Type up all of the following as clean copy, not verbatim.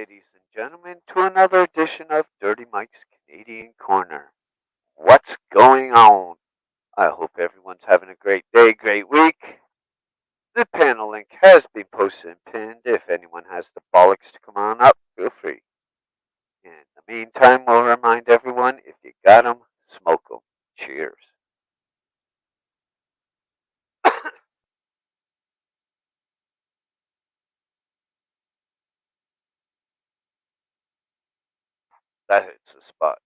ladies and gentlemen, to another edition of Dirty Mike's Canadian Corner. What's going on? I hope everyone's having a great day, great week. The panel link has been posted and pinned. If anyone has the bollocks to come on up, feel free. In the meantime, we'll remind everyone if you got 'em, smoke 'em. Cheers. That hits the spot.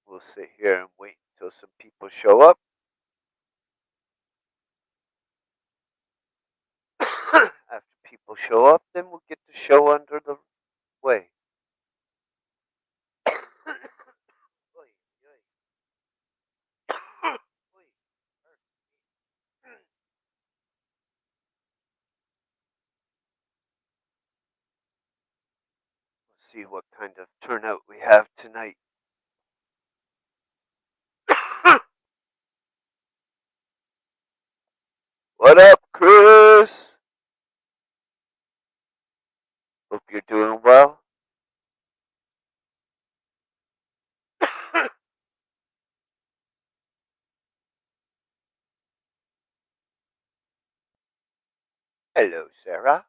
We'll sit here and wait until some people show up. After people show up, then we'll get the show under the way. See what kind of turnout we have tonight. What up, Chris? Hope you're doing well. Hello, Sarah.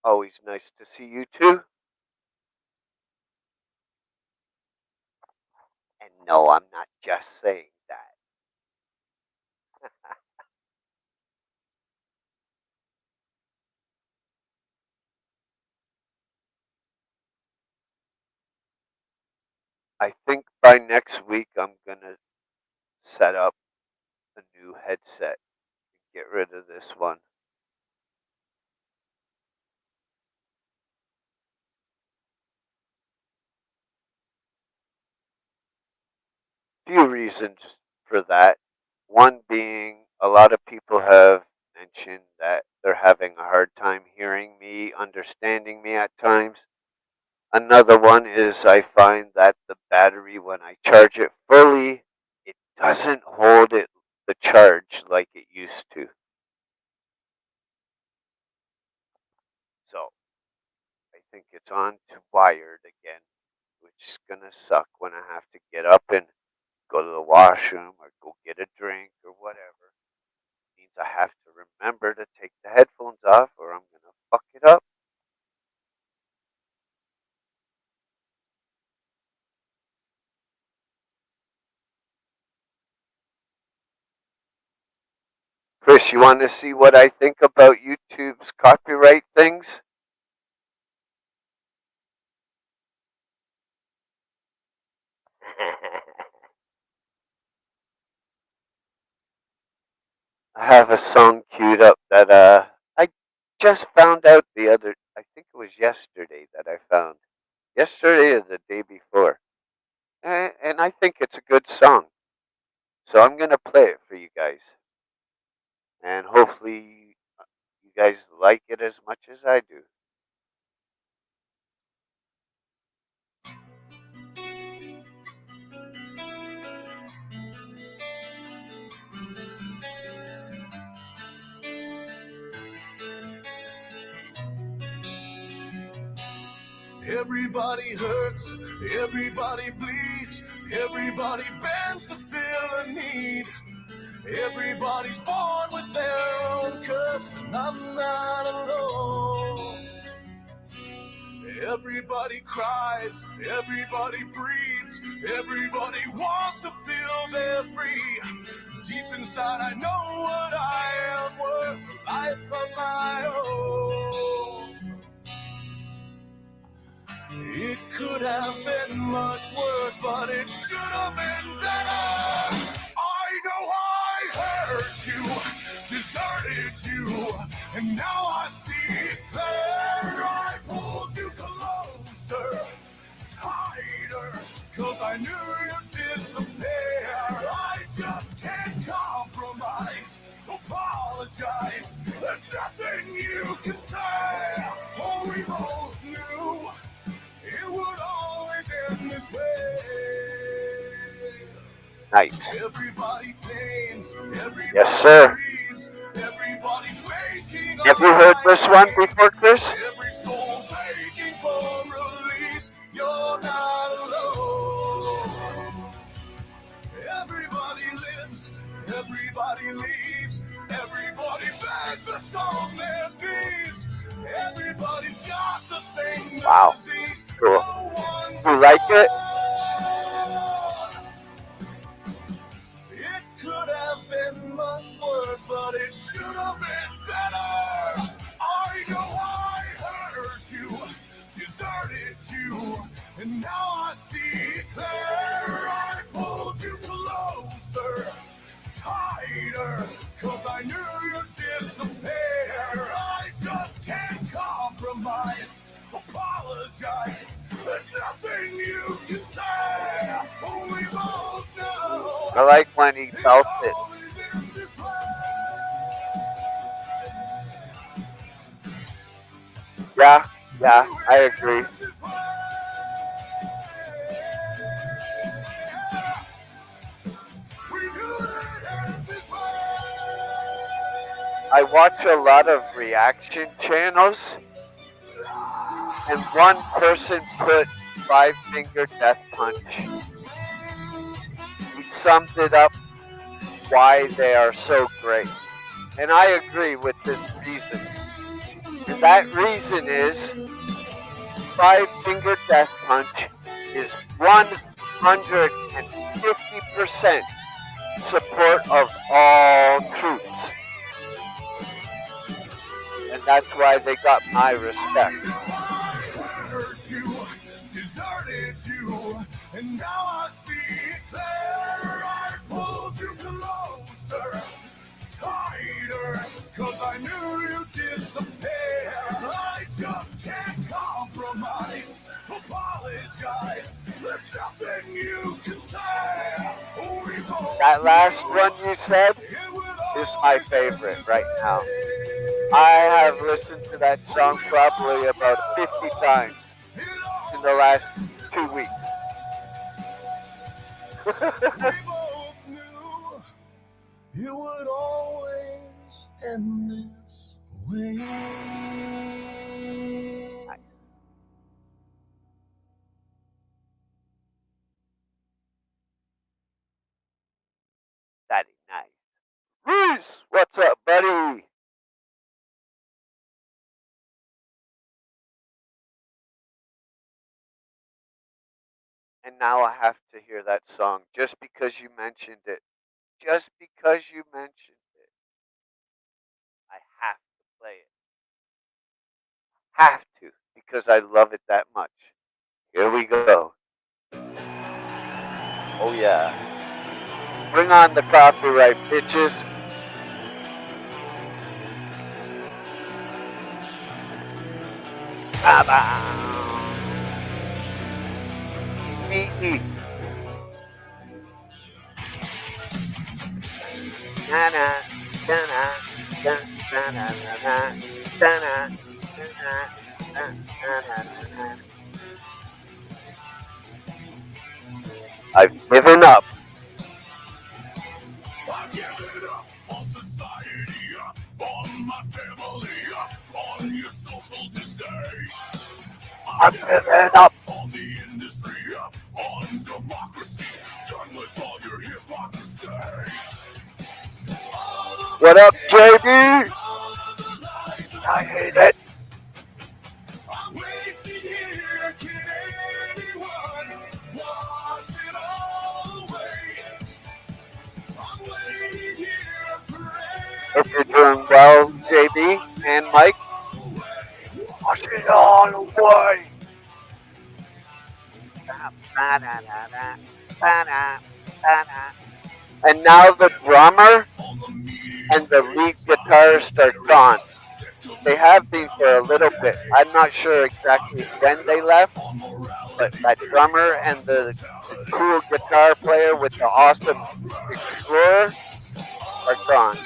Always nice to see you too. And no, I'm not just saying that. I think by next week I'm gonna set up a new headset and get rid of this one. Few reasons for that. One being a lot of people have mentioned that they're having a hard time hearing me, understanding me at times. Another one is I find that the battery, when I charge it fully, it doesn't hold the charge like it used to. So I think it's on to wired again, which is gonna suck when I have to get up and go to the washroom or go get a drink or whatever. It means I have to remember to take the headphones off or I'm gonna fuck it up. Chris, you want to see what I think about YouTube's copyright things? I have a song queued up that I just found out the other. I think it was yesterday that I found. Yesterday or the day before, and I think it's a good song. So I'm gonna play it for you guys, and hopefully you guys like it as much as I do. Everybody hurts, everybody bleeds, everybody bends to fill a need. Everybody's born with their own curse, and I'm not alone. Everybody cries, everybody breathes, everybody wants to feel they're free. Deep inside, I know what I am worth, a life of my own. It could have been much worse, but it should have been better. I know I hurt you, deserted you, and now I see it clear. I pulled you closer, tighter, cause I knew you'd disappear. I just can't compromise, apologize. There's nothing you can say. Oh, we both knew it would only nice. Everybody pains, Yes, everybody sir. grieves, everybody's waking Have up you heard this one fighting. before, Chris? Every soul's aching for release. You're not alone. Everybody lives, everybody leaves, everybody begs the storm their knees. Everybody's got the same Wow. disease. Cool. No one's You like it? alone. It could have been much worse, but it should have been better. I know I hurt you, deserted you, and now I see it clear. I pulled you closer, tighter, cause I knew you'd disappear. I just can't compromise, apologize. There's nothing you can say. We both know. I like when he felt it. Yeah, I agree. I watch a lot of reaction channels, and one person put Five Finger Death Punch. He summed it up why they are so great. And I agree with this reason. And that reason is Five Finger Death Punch is 150% support of all troops. And that's why they got my respect. Deserted you, and now I see it clear. I pulled you closer, tighter, cause I knew you'd disappear. I just can't compromise, apologize. There's nothing you can say. That last one you said is my favorite right now. I have listened to that song probably about 50 times in the last 2 weeks. We both knew it would always end this way. That is nice. Reese, what's up, buddy? And now I have to hear that song just because you mentioned it. Just because you mentioned it. I have to play it. Have to, because I love it that much. Here we go. Oh yeah. Bring on the copyright, bitches. E. Na na na na na na na na na na. I've given up. I've given up on society, on my family, on your social disease. I've given up on the industry, on democracy. Done with all your hypocrisy. What up, JB? I hate it. I'm wasted here. Can anyone wash it all away? I'm waiting here for Hope you're doing well, JB and Mike. Wash it all away. And now the drummer and the lead guitarist are gone. They have been for a little bit. I'm not sure exactly when they left, but that drummer and the cool guitar player with the awesome Explorer are gone.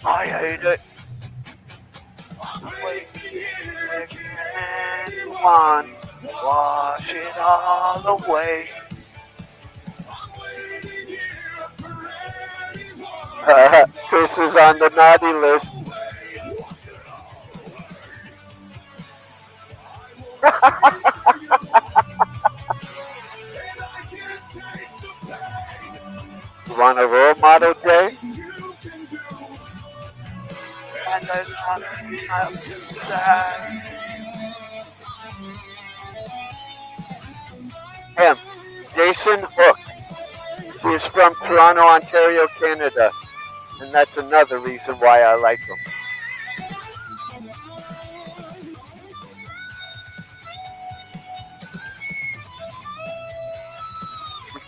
I hate it. Anyone, wash it all away. Chris is on the naughty list. You want a role model, Jay? And then outside. Him, Jason Hook. He's from Toronto, Ontario, Canada. And that's another reason why I like him.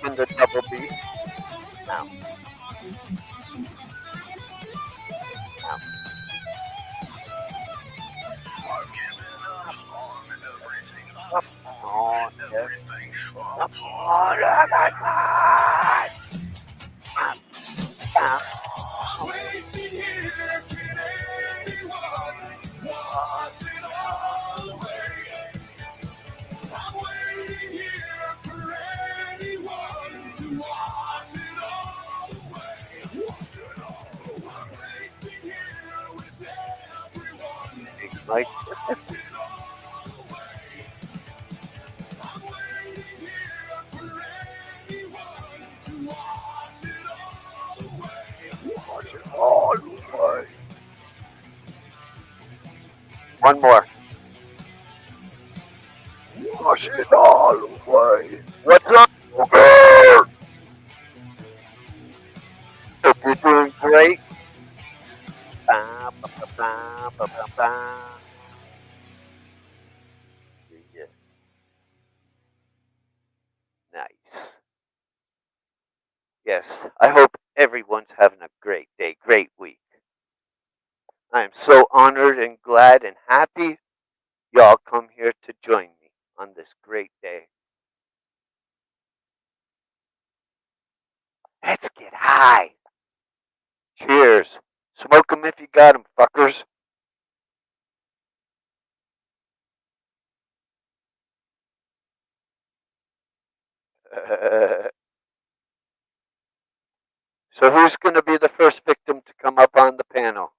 In the double beat. Now. Up on everything. Up on everything. Wasting here, can anyone wash it all away? I'm waiting here for anyone to wash it all away. Wash it all away. I'm wasting here with everyone. Like, Wash it all away. I'm waiting here for anyone to wash it all away. Wash it all away. one more. Wash it all away. What's up? Hope you're doing great. Ba, ba, ba, ba, ba, ba, ba. Yeah. Nice. Yes, I hope everyone's having a great day, great week. I am so honored and glad and happy y'all come here to join me on this great day. Let's get high. Cheers. Smoke 'em if you got 'em, fuckers. So who's going to be the first victim to come up on the panel?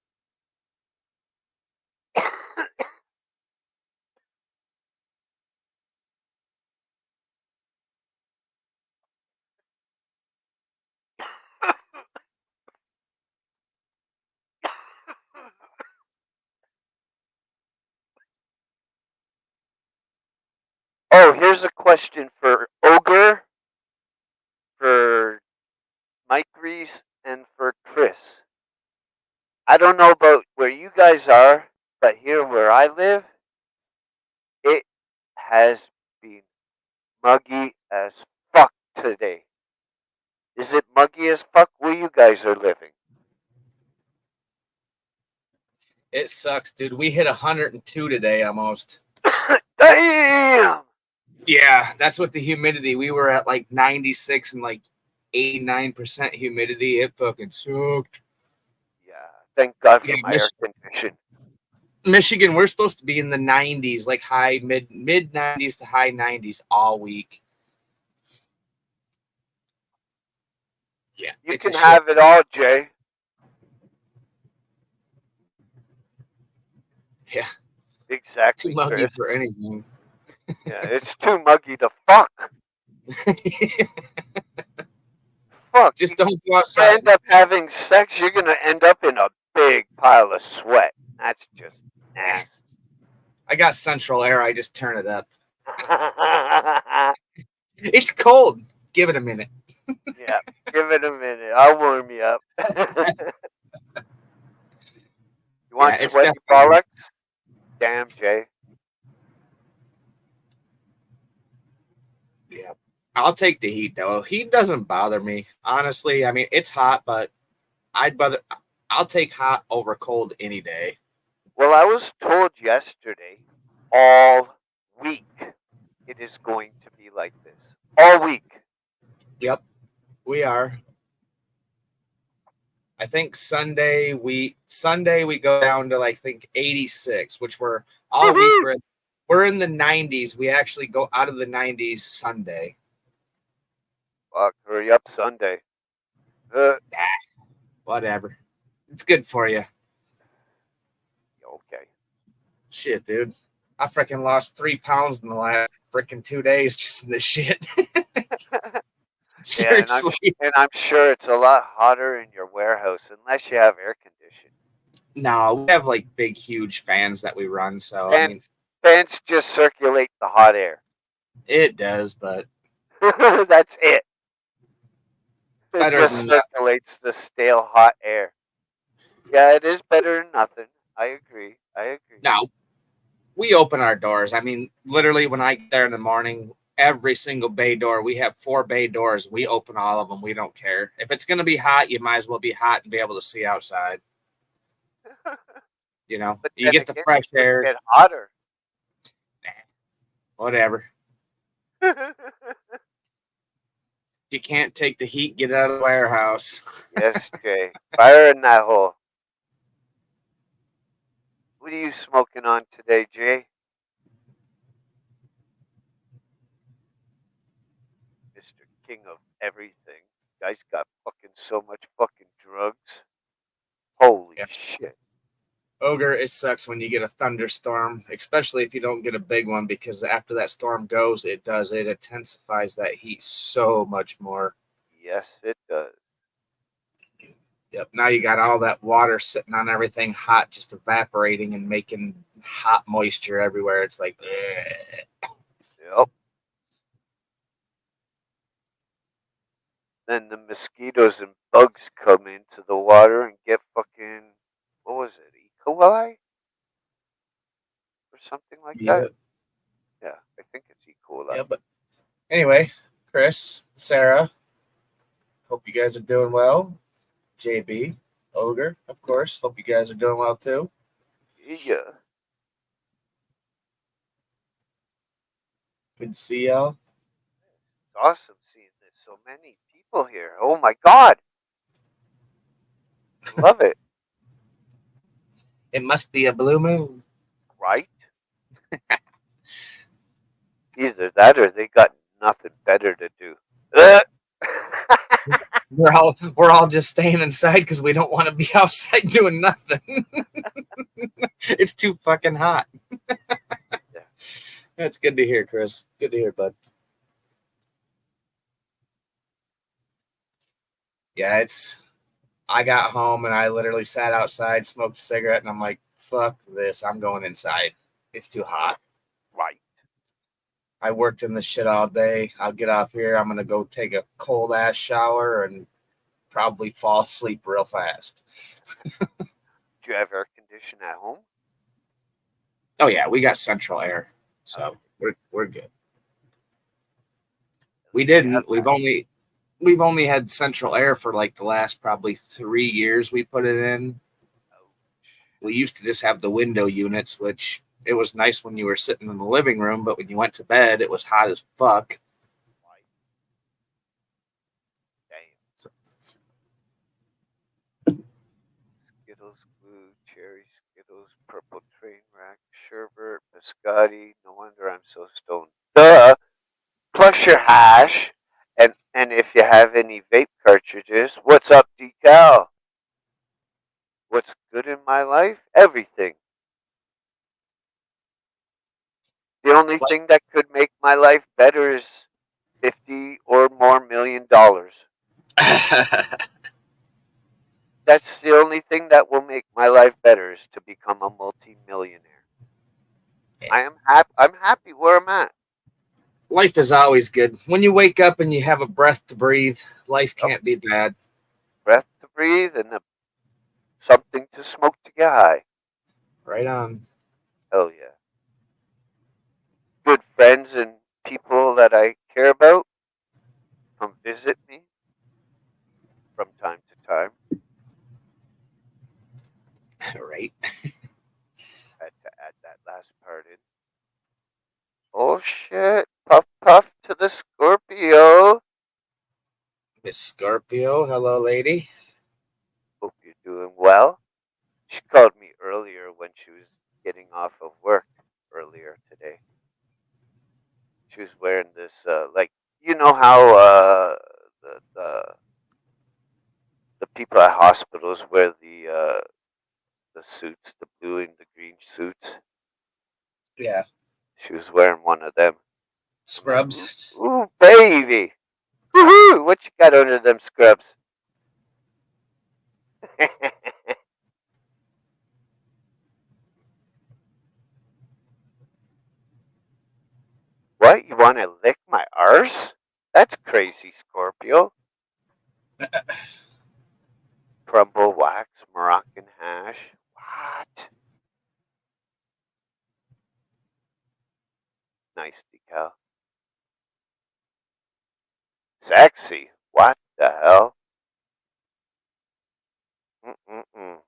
Oh, here's a question for Ogre, for Mike Reese, and for Chris. I don't know about where you guys are, but here where I live, it has been muggy as fuck today. Is it muggy as fuck where you guys are living? It sucks, dude. We hit 102 today almost. Damn! Yeah, that's what the humidity. We were at like 96 and like 89% humidity. It fucking sucked. Yeah, thank God for Yeah, my air condition. Michigan, we're supposed to be in the 90s, like high mid 90s to high 90s all week. Yeah, You it's can a have shit. it all, Jay. Yeah, Exactly, too muggy Chris. for anything. Yeah, it's too muggy to fuck. Fuck. Just don't go You outside. end up having sex, you're gonna end up in a big pile of sweat. That's just nasty. I got central air. I just turn it up. It's cold. Give it a minute. Yeah, give it a minute. I'll warm you up. You want Yeah, it's sweaty definitely- bollocks? Damn, Jay. Yeah. I'll take the heat though. Heat doesn't bother me. Honestly, I mean it's hot, but I'll take hot over cold any day. Well, I was told yesterday, all week, it is going to be like this. All week. Yep. We are. I think Sunday we go down to like, I think 86, which we're all week we're in the 90s. We actually go out of the 90s Sunday. Fuck, hurry up Sunday. Well, Whatever. It's good for you. Okay. Shit, dude. I freaking lost 3 pounds in the last freaking 2 days just in this shit. Yeah, Seriously. and I'm sure it's a lot hotter in your warehouse unless you have air conditioning. No, we have like big, huge fans that we run. So, I mean, Fans just circulate the hot air. it does, but That's it. It better just than nothing. circulates the stale hot air. Yeah, it is better than nothing. I agree. Now, we open our doors. I mean, literally, when I get there in the morning, every single bay door, we have 4 bay doors. We open all of them. We don't care. If it's going to be hot, you might as well be hot and be able to see outside. You know, But you then get the again, fresh it could air. get hotter. Whatever. If you can't take the heat, get out of the warehouse. Yes, Jay. Fire in that hole. What are you smoking on today, Jay? Mr. King of everything. Guy's got fucking so much fucking drugs. Holy Yeah. shit. Ogre, it sucks when you get a thunderstorm, especially if you don't get a big one, because after that storm goes, it intensifies that heat so much more. Yes, it does. Yep. Now you got all that water sitting on everything hot, just evaporating and making hot moisture everywhere. It's like, Yep. Then the mosquitoes and bugs come into the water and get fucking, what was it, E. coli? Or something like that? Yeah, I think it's E. coli. Yeah, but anyway, Chris, Sarah, hope you guys are doing well. JB, Ogre, of course, hope you guys are doing well too. Yeah. Good to see y'all. It's awesome seeing this. So many people here. Oh my god. I love it. It must be a blue moon. Right? Either that or they got nothing better to do. We're all just staying inside because we don't want to be outside doing nothing. It's too fucking hot. Yeah. That's good to hear, Chris. Good to hear, bud. Yeah, I got home and I literally sat outside, smoked a cigarette, and I'm like, fuck this. I'm going inside. It's too hot. Right. I worked in this shit all day. I'll get off here. I'm going to go take a cold ass shower and probably fall asleep real fast. Do you have air conditioning at home? Oh yeah, we got central air. So we're good. We didn't. We've only had central air for like the last probably 3 years we put it in. We used to just have the window units, which it was nice when you were sitting in the living room, but when you went to bed, it was hot as fuck. Skittles, glue, cherry Skittles, purple train wreck, sherbet, biscotti. No wonder I'm so stoned. Duh! Plus your hash. And if you have any vape cartridges, what's up, decal? What's good in my life? Everything. The only thing that could make my life better is 50 or more $1 million. That's the only thing that will make my life better is to become a multi-millionaire. Yeah. I'm happy where I'm at. Life is always good. When you wake up and you have a breath to breathe, life can't be bad. Breath to breathe and something to smoke to get high. Right on. Hell yeah. Good friends and people that I care about come visit me from time to time. Right. Had to add that last part in. Oh shit. Puff puff to the Scorpio. Miss Scorpio, hello, lady. Hope you're doing well. She called me earlier when she was getting off of work earlier today. She was wearing this like you know how the people at hospitals wear the suits, the blue and the green suits. Yeah. She was wearing one of them. Scrubs. Ooh, baby. Woohoo! What you got under them scrubs? What? You want to lick my arse? That's crazy, Scorpio. Crumble wax, Moroccan hash. What? Nice decal. Sexy. What the hell? Mm-mm-mm.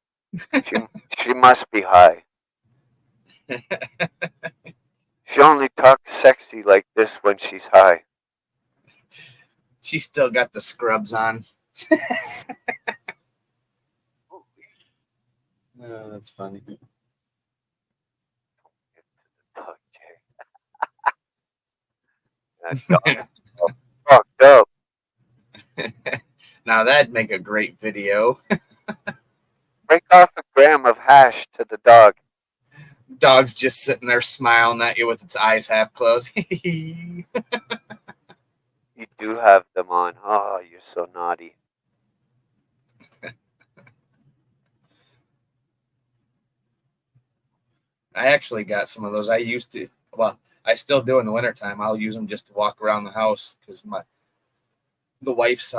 She, she must be high. She only talks sexy like this when she's high. She still got the scrubs on. Oh, that's funny. That dog fucked up. Now that'd make a great video. Break off a gram of hash to the dog. Dog's just sitting there smiling at you with its eyes half closed. You do have them on. Oh, you're so naughty. I actually got some of those. I used to, well, I still do in the wintertime. I'll use them just to walk around the house because the wife's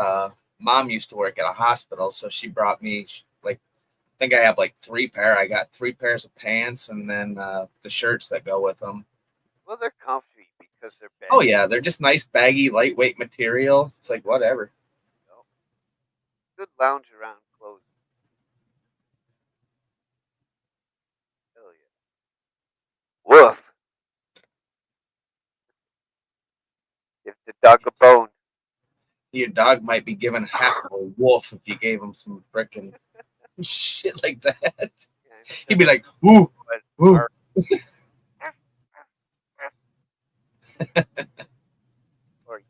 mom used to work at a hospital, so she brought me like, I think I have like 3 pair. I got 3 pairs of pants and then the shirts that go with them. Well, they're comfy because they're baggy. Oh yeah, they're just nice, baggy, lightweight material. It's like whatever. Good lounge around clothes. Hell yeah. Woof. Give the dog a bone. Your dog might be giving half of a wolf if you gave him some frickin' shit like that. He'd be like, "Woo, woo." Or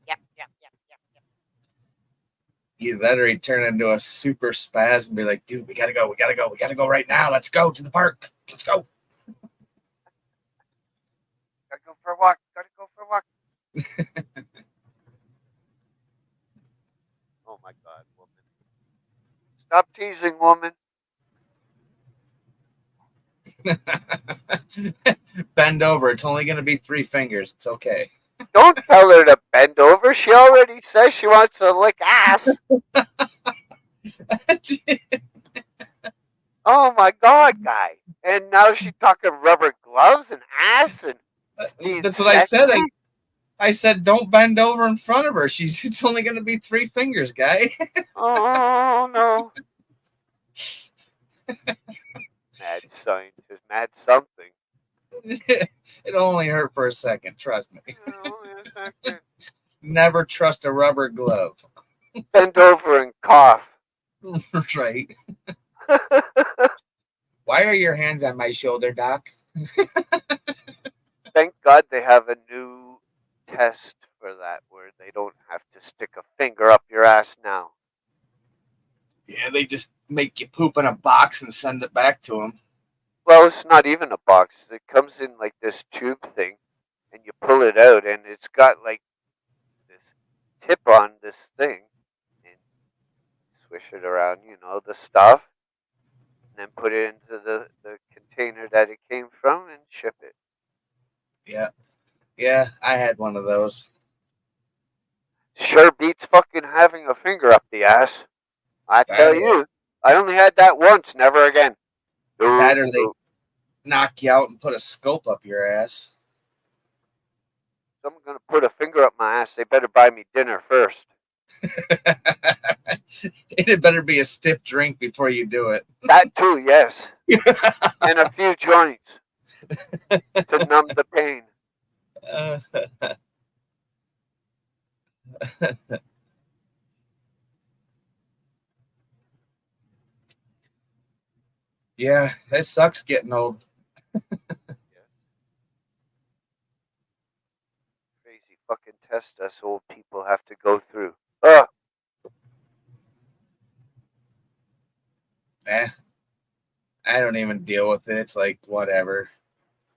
yep, yep, yep, yep, yep. Either that or he'd turn into a super spaz and be like, "Dude, we gotta go, we gotta go, we gotta go right now. Let's go to the park. Let's go." Gotta go for a walk. Gotta go for a walk. Oh my God, woman. Stop teasing, woman. Bend over. It's only gonna be 3 fingers. It's okay. Don't tell her to bend over. She already says she wants to lick ass. Oh my God, guy. And now she's talking rubber gloves and ass and That's what I said. I said, don't bend over in front of her. It's only going to be 3 fingers, guy. Oh no. Mad scientist, mad something. It'll only hurt for a second. Trust me. Only a second. Never trust a rubber glove. Bend over and cough. Right. Why are your hands on my shoulder, Doc? Thank God they have a new test for that where they don't have to stick a finger up your ass now. Yeah, they just make you poop in a box and send it back to them. Well, it's not even a box. It comes in like this tube thing, and you pull it out, and it's got like this tip on this thing, and swish it around, the stuff, and then put it into the container that it came from and ship it. Yeah, I had one of those. Sure beats fucking having a finger up the ass. I tell you, I only had that once, never again. That or they knock you out and put a scope up your ass. Someone's gonna put a finger up my ass. They better buy me dinner first. It better be a stiff drink before you do it. That too, yes. And a few joints to numb the pain. Yeah, it sucks getting old. Crazy fucking test us old people have to go through. Ugh. I don't even deal with it. It's like whatever.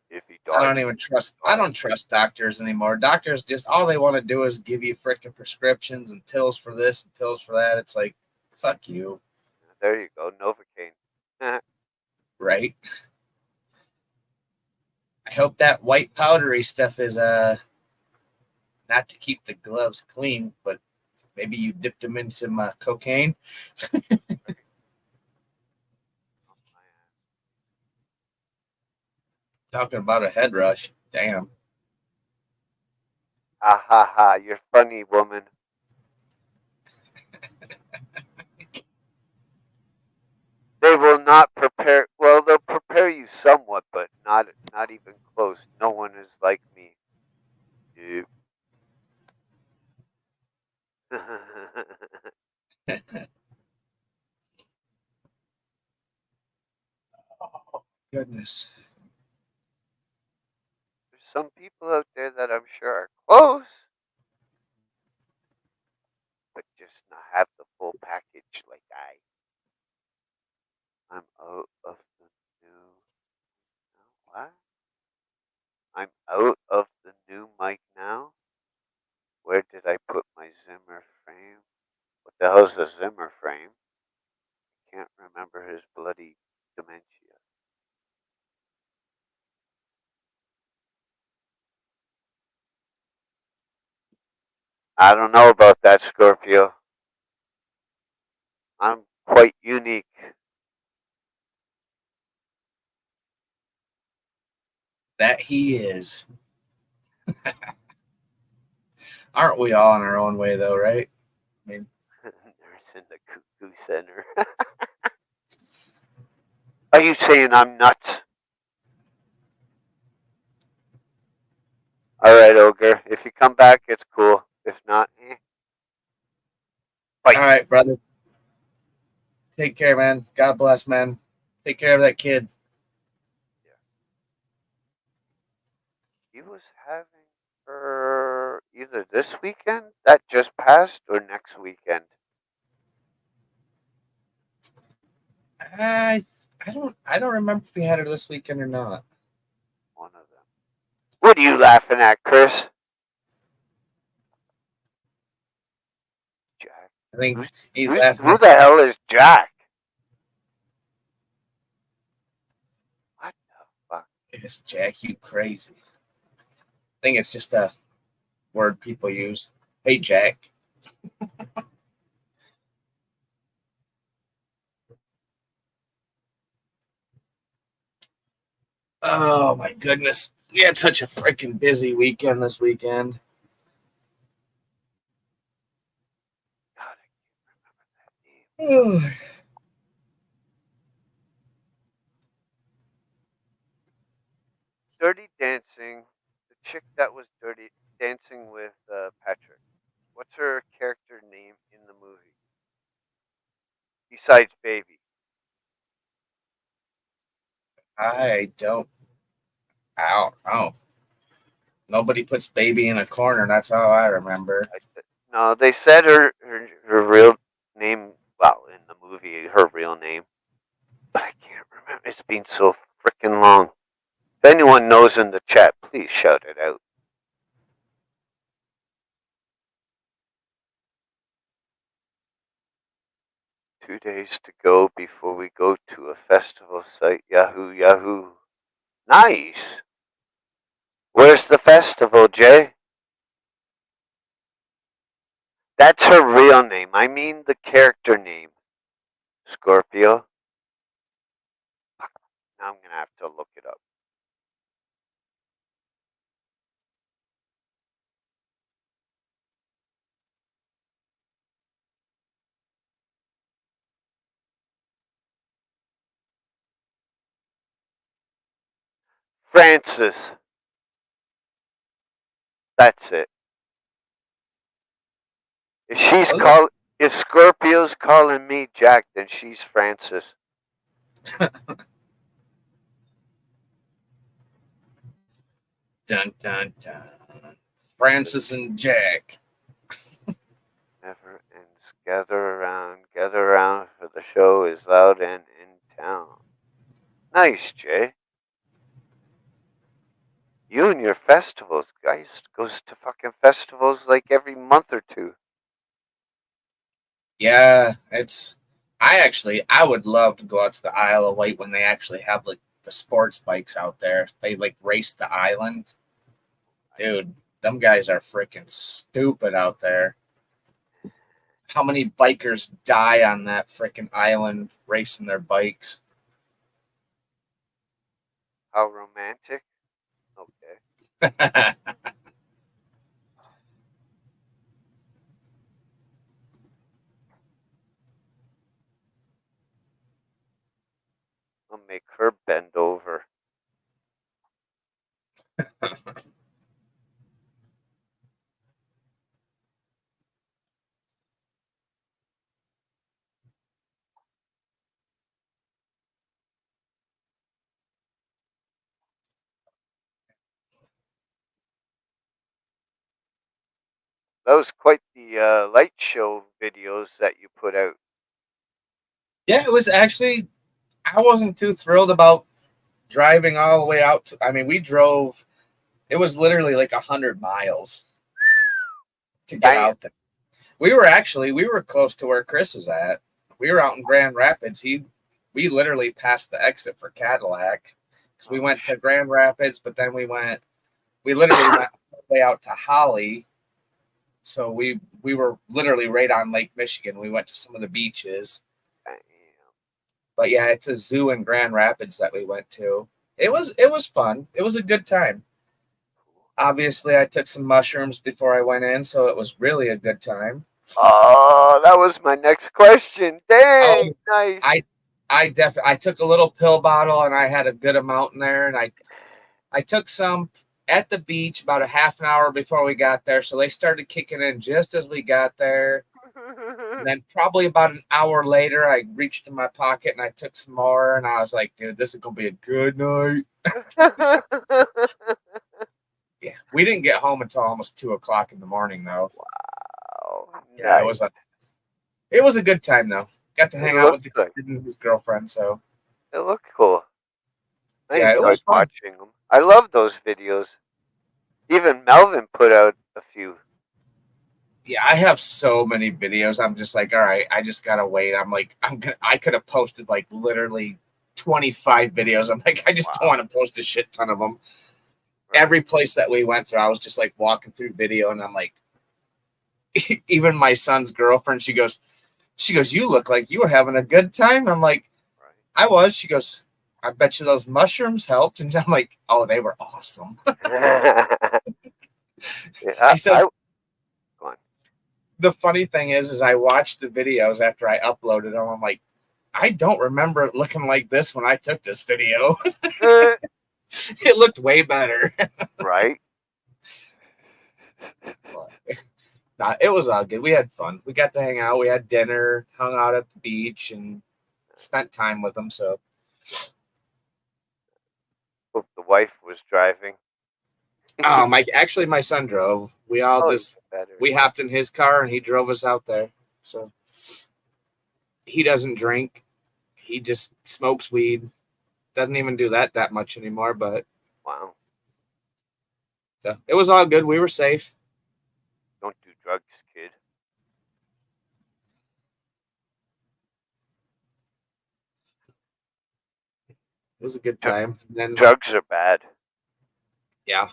If he I died, don't even trust. I don't trust doctors anymore. Doctors just all they want to do is give you freaking prescriptions and pills for this and pills for that. It's like, fuck you, there you go, Novocaine. right? I hope that white powdery stuff is not to keep the gloves clean, but maybe you dipped them in some cocaine. Talking about a head rush. Damn. Ha ha ha! You're funny, woman. They will not prepare. Well, they'll prepare you somewhat, but not even close. No one is like me. Nope. Oh, goodness. There's some people out there that I'm sure are close, but just not have the full package like I. I'm out of the new. What? I'm out of the new mic now. Where did I put my Zimmer frame? What the hell's a Zimmer frame? Can't remember his bloody dementia. I don't know about that, Scorpio. I'm quite unique. That he is. Aren't we all in our own way, though, right? I mean, Nurse in the cuckoo center. Are you saying I'm nuts? All right, Ogre. If you come back, it's cool. If not, all right, brother. Take care, man. God bless, man. Take care of that kid. He was having her either this weekend that just passed or next weekend. I don't remember if we had her this weekend or not. One of them. What are you laughing at, Chris? Jack. I think he's laughing. Who the hell is Jack? What the fuck? It's Jack, you crazy. I think it's just a word people use. Hey, Jack. Oh my goodness. We had such a freaking busy weekend this weekend. God, I can't remember that name. Dirty Dancing. The chick that was Dirty Dancing with Patrick. What's her character name in the movie? Besides Baby. I don't know. Nobody puts baby in a corner. That's all I remember. No, they said her real name. Well, in the movie, her real name, but I can't remember. It's been so freaking long. If anyone knows in the chat, please shout it out. Two days to go before we go to a festival site. Yahoo, Yahoo. Nice. Where's the festival, Jay? That's her real name. I mean the character name. Scorpio. Now I'm going to have to look it up. Francis. That's it. If Scorpio's calling me Jack, then she's Francis. Dun dun dun. Francis and Jack. Never ends. Gather around, for the show is loud and town. Nice, Jay. You and your festivals, guys, goes to fucking festivals like every month or two. Yeah, I would love to go out to the Isle of Wight when they actually have like the sports bikes out there. They like race the island. Dude, them guys are freaking stupid out there. How many bikers die on that freaking island racing their bikes? How romantic. Okay. I'll make her bend over. That was quite the light show videos that you put out. Yeah, it was actually, I wasn't too thrilled about driving all the way out to, I mean, we drove, it was literally like 100 miles to get out there. We were close to where Chris is at. We were out in Grand Rapids. We literally passed the exit for Cadillac because we went to Grand Rapids, but then we literally went all the way out to Holly. So we were literally right on Lake Michigan. We went to some of the beaches. But yeah, it's a zoo in Grand Rapids that we went to. It was fun. It was a good time. Obviously, I took some mushrooms before I went in, so it was really a good time. Oh, that was my next question. Dang, nice. I took a little pill bottle and I had a good amount in there, and I took some at the beach about a half an hour before we got there, so they started kicking in just as we got there. And then probably about an hour later, I reached in my pocket and I took some more, and I was like, dude, this is gonna be a good night. Yeah, we didn't get home until almost 2:00 in the morning, though. Wow. Yeah, Nice. it was a good time though. Got to hang out with the kid and his girlfriend, so it looked cool. I Yeah, it enjoyed was fun. watching them. I love those videos. Even Melvin put out a few. Yeah, I have so many videos. I'm just like, all right, I just gotta wait. I could have posted like literally 25 videos. I'm like, I just don't want to post a shit ton of them. Right. Every place that we went through, I was just like walking through video, and I'm like, even my son's girlfriend, she goes, you look like you were having a good time. I'm like, right. I was. She goes, I bet you those mushrooms helped. And I'm like, oh, they were awesome. Yeah, I said, go on. The funny thing is I watched the videos after I uploaded them. I'm like, I don't remember it looking like this when I took this video. It looked way better. Right. Nah, it was all good. We had fun. We got to hang out. We had dinner, hung out at the beach, and spent time with them. So, hope the wife was driving. My son drove. We all we hopped in his car and he drove us out there. So he doesn't drink. He just smokes weed. Doesn't even do that much anymore. But wow. So it was all good. We were safe. Don't do drugs, kid. It was a good time. And then drugs are bad. Yeah.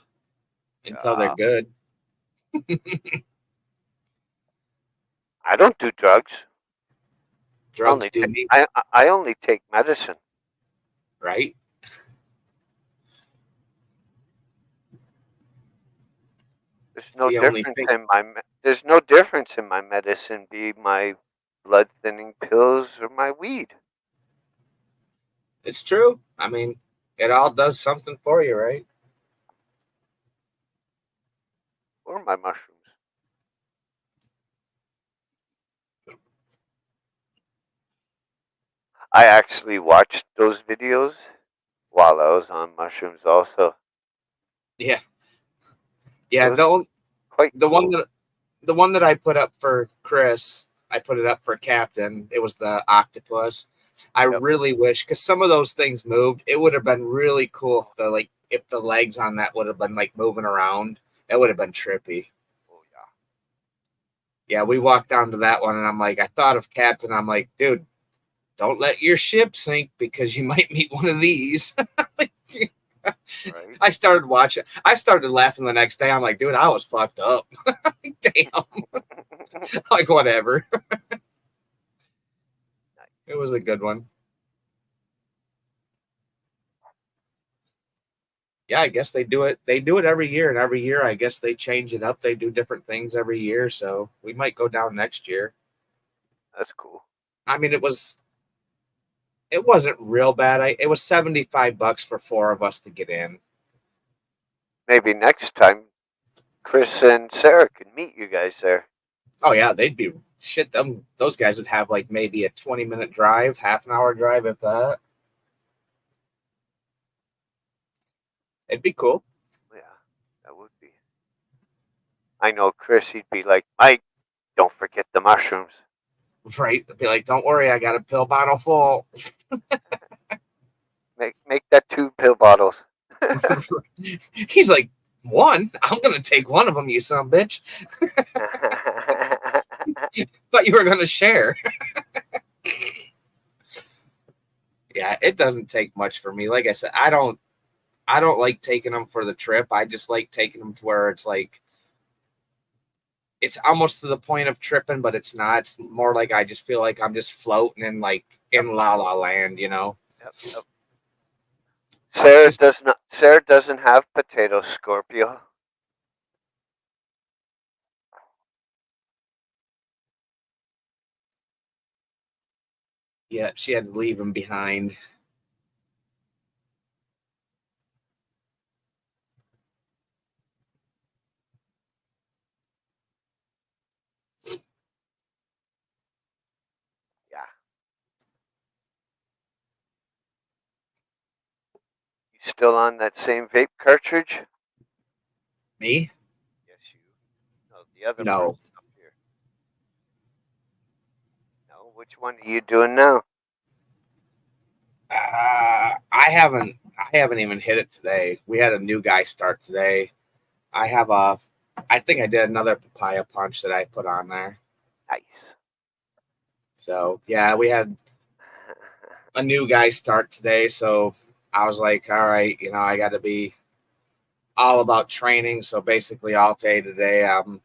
Until they're good. I don't do drugs. Drugs do me. I only take medicine. Right? There's no difference in my medicine, be my blood thinning pills or my weed. It's true. I mean, it all does something for you, right? Or my mushrooms. I actually watched those videos while I was on mushrooms also. Yeah. Yeah, the one that I put up for Chris, I put it up for Captain. It was the octopus. I Yep. really wish, because some of those things moved. It would have been really cool if the legs on that would have been like moving around. It would have been trippy. Oh yeah. Yeah, we walked down to that one, and I'm like, I thought of Captain. I'm like, dude, don't let your ship sink because you might meet one of these. Right. I started watching. I started laughing the next day. I'm like, dude, I was fucked up. Damn. Like, whatever. It was a good one. Yeah, I guess they do it. They do it every year, and every year, I guess they change it up. They do different things every year, so we might go down next year. That's cool. I mean, it wasn't real bad. It was $75 for 4 of us to get in. Maybe next time Chris and Sarah can meet you guys there. Oh yeah, they'd be shit. Those guys would have like maybe a 20-minute drive, half an hour drive, if that. It'd be cool. Yeah, that would be. I know Chris. He'd be like, Mike, don't forget the mushrooms. Right? Be like, don't worry, I got a pill bottle full. Make that 2 pill bottles. He's like, one? I'm gonna take one of them, you son of a bitch. Thought you were gonna share. Yeah, it doesn't take much for me. Like I said, I don't like taking them for the trip. I just like taking them to where it's like it's almost to the point of tripping, but it's not. It's more like I just feel like I'm just floating in in La La Land, you know. Yep. Sarah doesn't have potato Scorpio. Yeah, she had to leave him behind. Yeah. You still on that same vape cartridge? Me? Yes, you. No, the other No. one's up here. No, which one are you doing now? I haven't even hit it today. We had a new guy start today. I think I did another papaya punch that I put on there. Nice. So yeah, we had a new guy start today. So I was like, all right, I got to be all about training. So basically, all day today, I'm,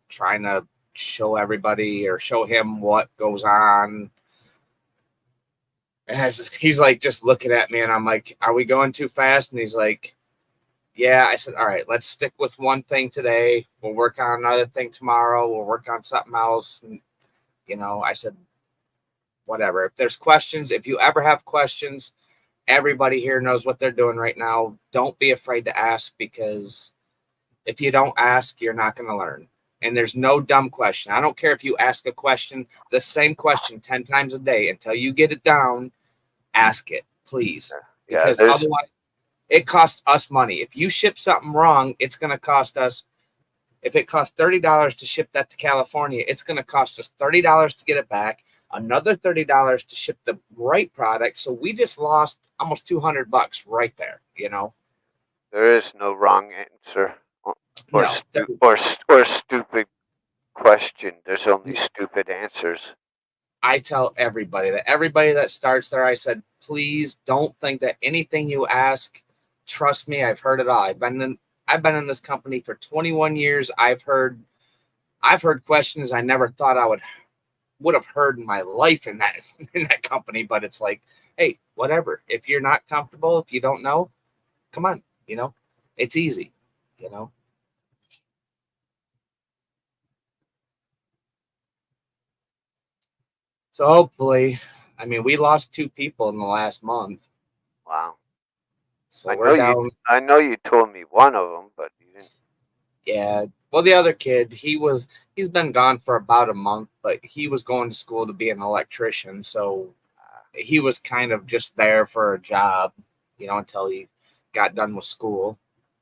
trying to show everybody or show him what goes on. As he's like just looking at me, and I'm like, "Are we going too fast?" And he's like, "Yeah." I said, "All right, let's stick with one thing today. We'll work on another thing tomorrow. We'll work on something else." And I said, "Whatever. If there's questions, if you ever have questions, everybody here knows what they're doing right now. Don't be afraid to ask, because if you don't ask, you're not going to learn. And there's no dumb question. I don't care if you ask a question, the same question 10 times a day until you get it down. Ask it, please. Yeah, Because otherwise, it costs us money. If you ship something wrong, it's going to cost us. If it costs $30 to ship that to California, it's going to cost us $30 to get it back, another $30 to ship the right product. So we just lost almost $200 right there, there is no wrong answer or No, or stupid question. There's only stupid answers. I tell everybody that starts there, I said, please don't think that anything you ask, trust me, I've heard it all. I've been in this company for 21 years. I've heard questions I never thought I would have heard in my life in that company. But it's like, hey, whatever. If you're not comfortable, if you don't know, come on, it's easy, So hopefully, I mean, we lost 2 people in the last month. Wow. So we're down. I know you told me one of them, but you didn't. Yeah. Well, the other kid, he's been gone for about a month, but he was going to school to be an electrician. So he was kind of just there for a job, until he got done with school.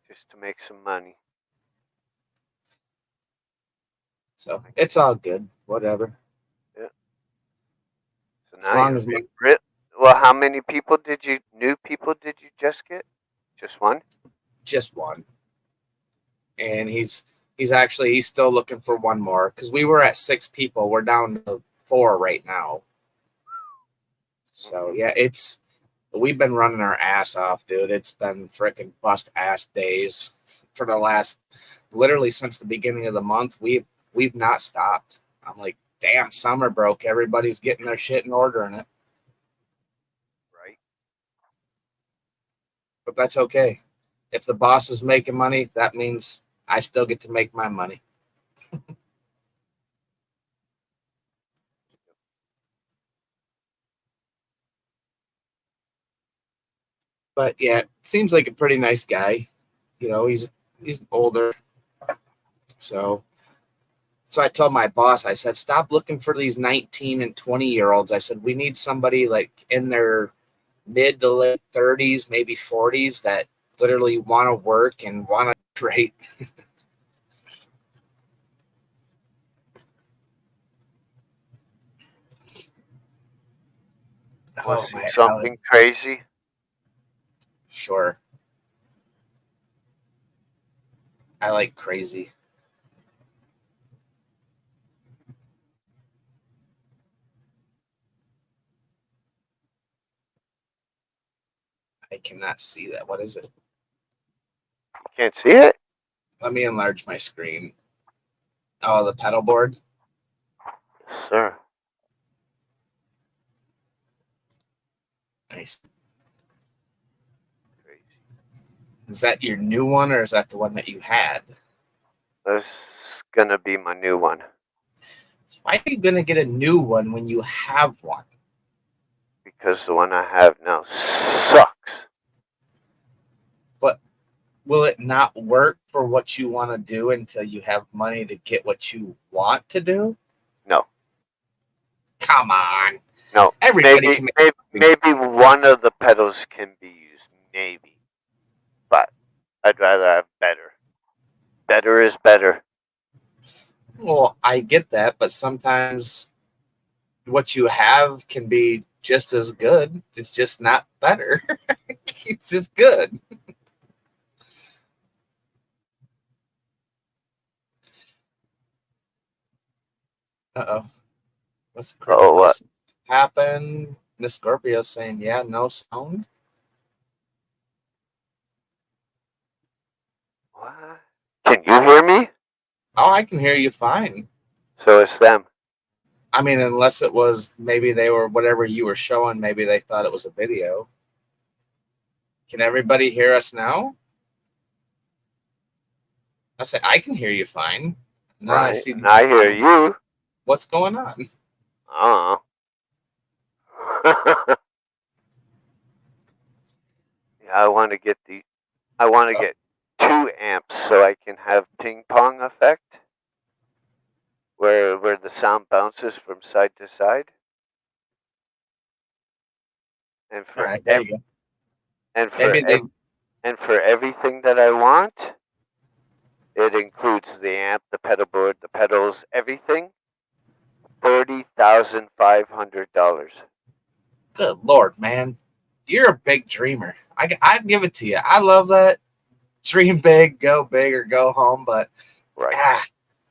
Just to make some money. So it's all good. Whatever. Yeah. So As long as my, Well, how many new people did you just get? Just one? just one, and he's still looking for one more because we were at 6 people. We're down to 4 right now. So yeah, we've been running our ass off, dude. It's been freaking bust ass days for the last, literally since the beginning of the month. We've not stopped. I'm like, damn, summer broke. Everybody's getting their shit and ordering it, Right. but that's okay. If the boss is making money, that means I still get to make my money. But yeah, seems like a pretty nice guy. You know, he's older. So I told my boss, I said, stop looking for these 19 and 20-year-olds. I said, we need somebody like in their mid to late 30s, maybe 40s that literally want to work and want to create. Was he something crazy? Sure. I like crazy. I cannot see that. What is it? You can't see it? Let me enlarge my screen. Oh, the pedal board? Yes, sir. Nice. Crazy. Is that your new one or is that the one that you had? That's gonna be my new one. Why are you going to get a new one when you have one? Because the one I have now sucks. But will it not work for what you want to do until you have money to get what you want to do? No. Come on. No. Everybody maybe one of the pedals can be used. Maybe. But I'd rather have better. Better is better. Well, I get that, but sometimes what you have can be just as good. It's just not better. It's just good. Uh-oh. What's what? happened? Miss Scorpio saying, yeah, no sound. What? Can you hear me? Oh, I can hear you fine. So it's them. I mean, unless it was maybe they were whatever you were showing, maybe they thought it was a video. Can everybody hear us now? I say I can hear you fine. Now right. I see. I hear you. What's going on? Yeah, I want to get get 2 amps so I can have ping pong effect, where the sound bounces from side to side. And for All right, there you go. And for everything that I want, it includes the amp, the pedal board, the pedals, everything. $30,500. Good Lord, man. You're a big dreamer. I'd give it to you. I love that. Dream big, go big, or go home. But right.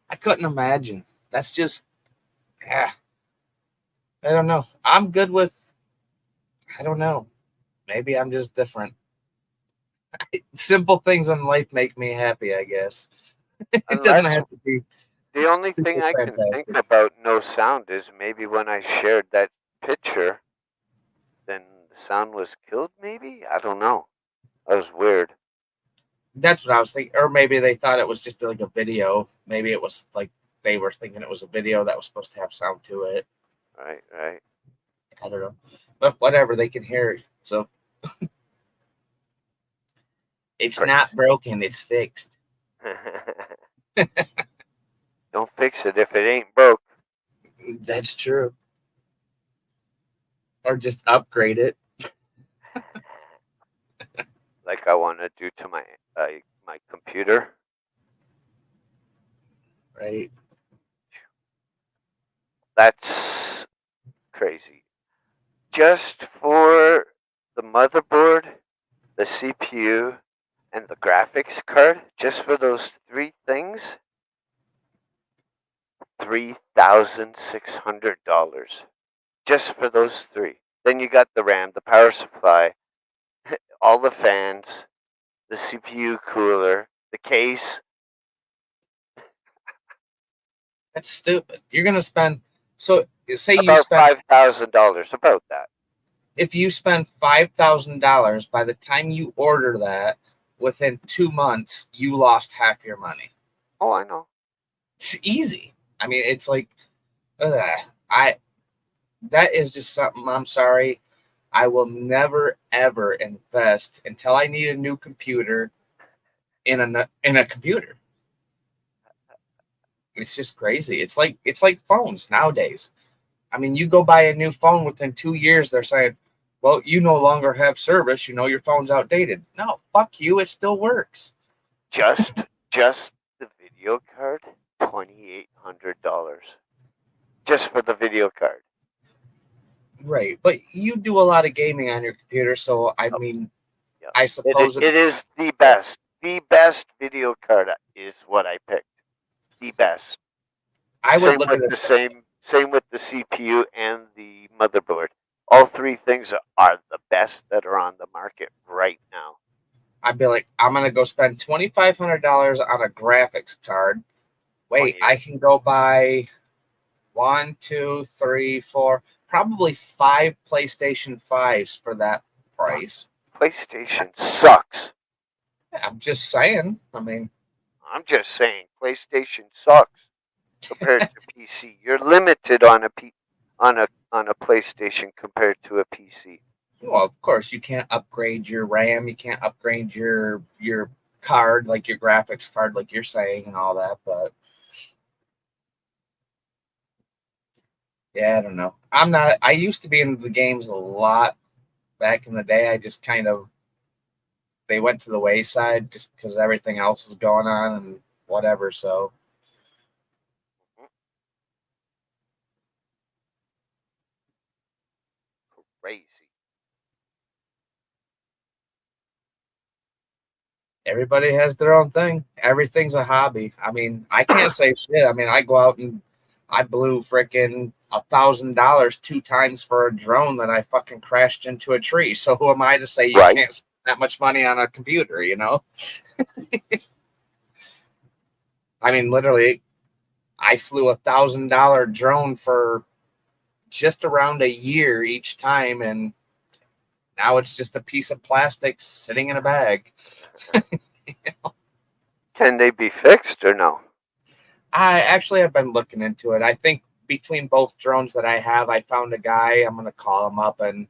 I couldn't imagine. That's just, I don't know. I'm good with, I don't know. Maybe I'm just different. Simple things in life make me happy, I guess. It doesn't have to be. The only thing I can think about no sound is maybe when I shared that picture, then the sound was killed, maybe? I don't know. That was weird. That's what I was thinking. Or maybe they thought it was just like a video. Maybe it was like they were thinking it was a video that was supposed to have sound to it. Right. I don't know. But whatever, they can hear it. So it's not broken, it's fixed. Don't fix it if it ain't broke. That's true. Or just upgrade it. Like I want to do to my my computer. Right. That's crazy. just for the motherboard, the CPU, and the graphics card, just for those three things, $3,600. Just for those three. Then you got the RAM, the power supply, all the fans, the CPU cooler, the case. That's stupid. You're gonna spend. So say you About spend. $5,000. About that. If you spend $5,000, by the time you order that, within 2 months, you lost half your money. Oh, I know. It's easy. I mean, it's like, that is just something. I'm sorry. I will never ever invest until I need a new computer in a computer. It's just crazy. It's like phones nowadays. I mean, you go buy a new phone within 2 years, they're saying, well, you no longer have service. You know, your phone's outdated. No, fuck you. It still works. Just the video card, $2,800. Just for the video card. Right. But you do a lot of gaming on your computer. So, I mean, Yep. I suppose it is the best. The best video card is what I picked. The best. I would look at with it. the same with the CPU and the motherboard. All three things are the best that are on the market right now. I'd be like, I'm going to go spend $2,500 on a graphics card. Wait, I can go buy 1, 2, 3, 4, probably 5 PlayStation 5s for that price. PlayStation sucks. I'm just saying. I mean, I'm just saying PlayStation sucks compared to PC. You're limited on a PlayStation compared to a PC. well, of course, you can't upgrade your RAM. You can't upgrade your card, like your graphics card, like you're saying, and all that. But yeah, I don't know. I'm not. I used to be into the games a lot back in the day. I just kind of they went to the wayside just because everything else is going on and whatever. So Crazy. everybody has their own thing. Everything's a hobby. I mean, I can't say shit. I mean, I go out and I blew freaking $1,000 2 times for a drone that I fucking crashed into a tree. So who am I to say you can't spend that much money on a computer, you know? I mean, literally, I flew $1,000 drone for just around a year each time, and now it's just a piece of plastic sitting in a bag. You know? Can they be fixed or no? I actually have been looking into it. I think between both drones that I have, I found a guy. I'm going to call him up, and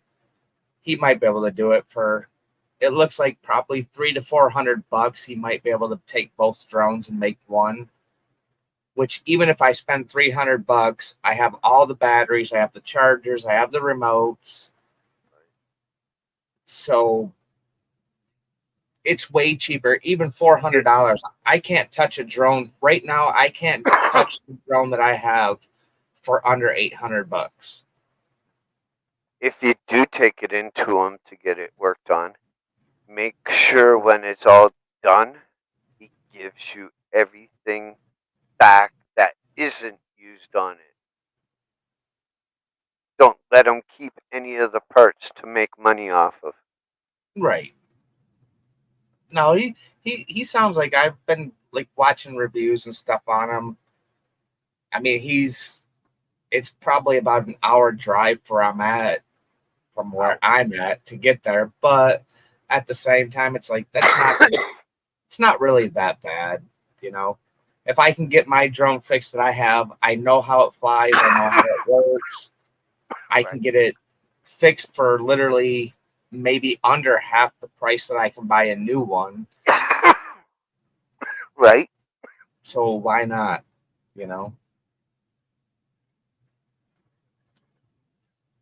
he might be able to do it for, it looks like probably $300 to $400. He might be able to take both drones and make one, which even if I spend $300, I have all the batteries, I have the chargers, I have the remotes. So it's way cheaper, even $400. I can't touch a drone right now. I can't touch the drone that I have for under $800. If you do take it into him to get it worked on, make sure when it's all done, he gives you everything back that isn't used on it. Don't let him keep any of the parts to make money off of. Right. No, he sounds like I've been like watching reviews and stuff on him. I mean, it's probably about an hour drive from where I'm at to get there, but at the same time, it's like it's not really that bad, you know. If I can get my drone fixed that I have, I know how it flies, I know how it works. I can get it fixed for literally maybe under half the price that I can buy a new one. Right. So why not, you know?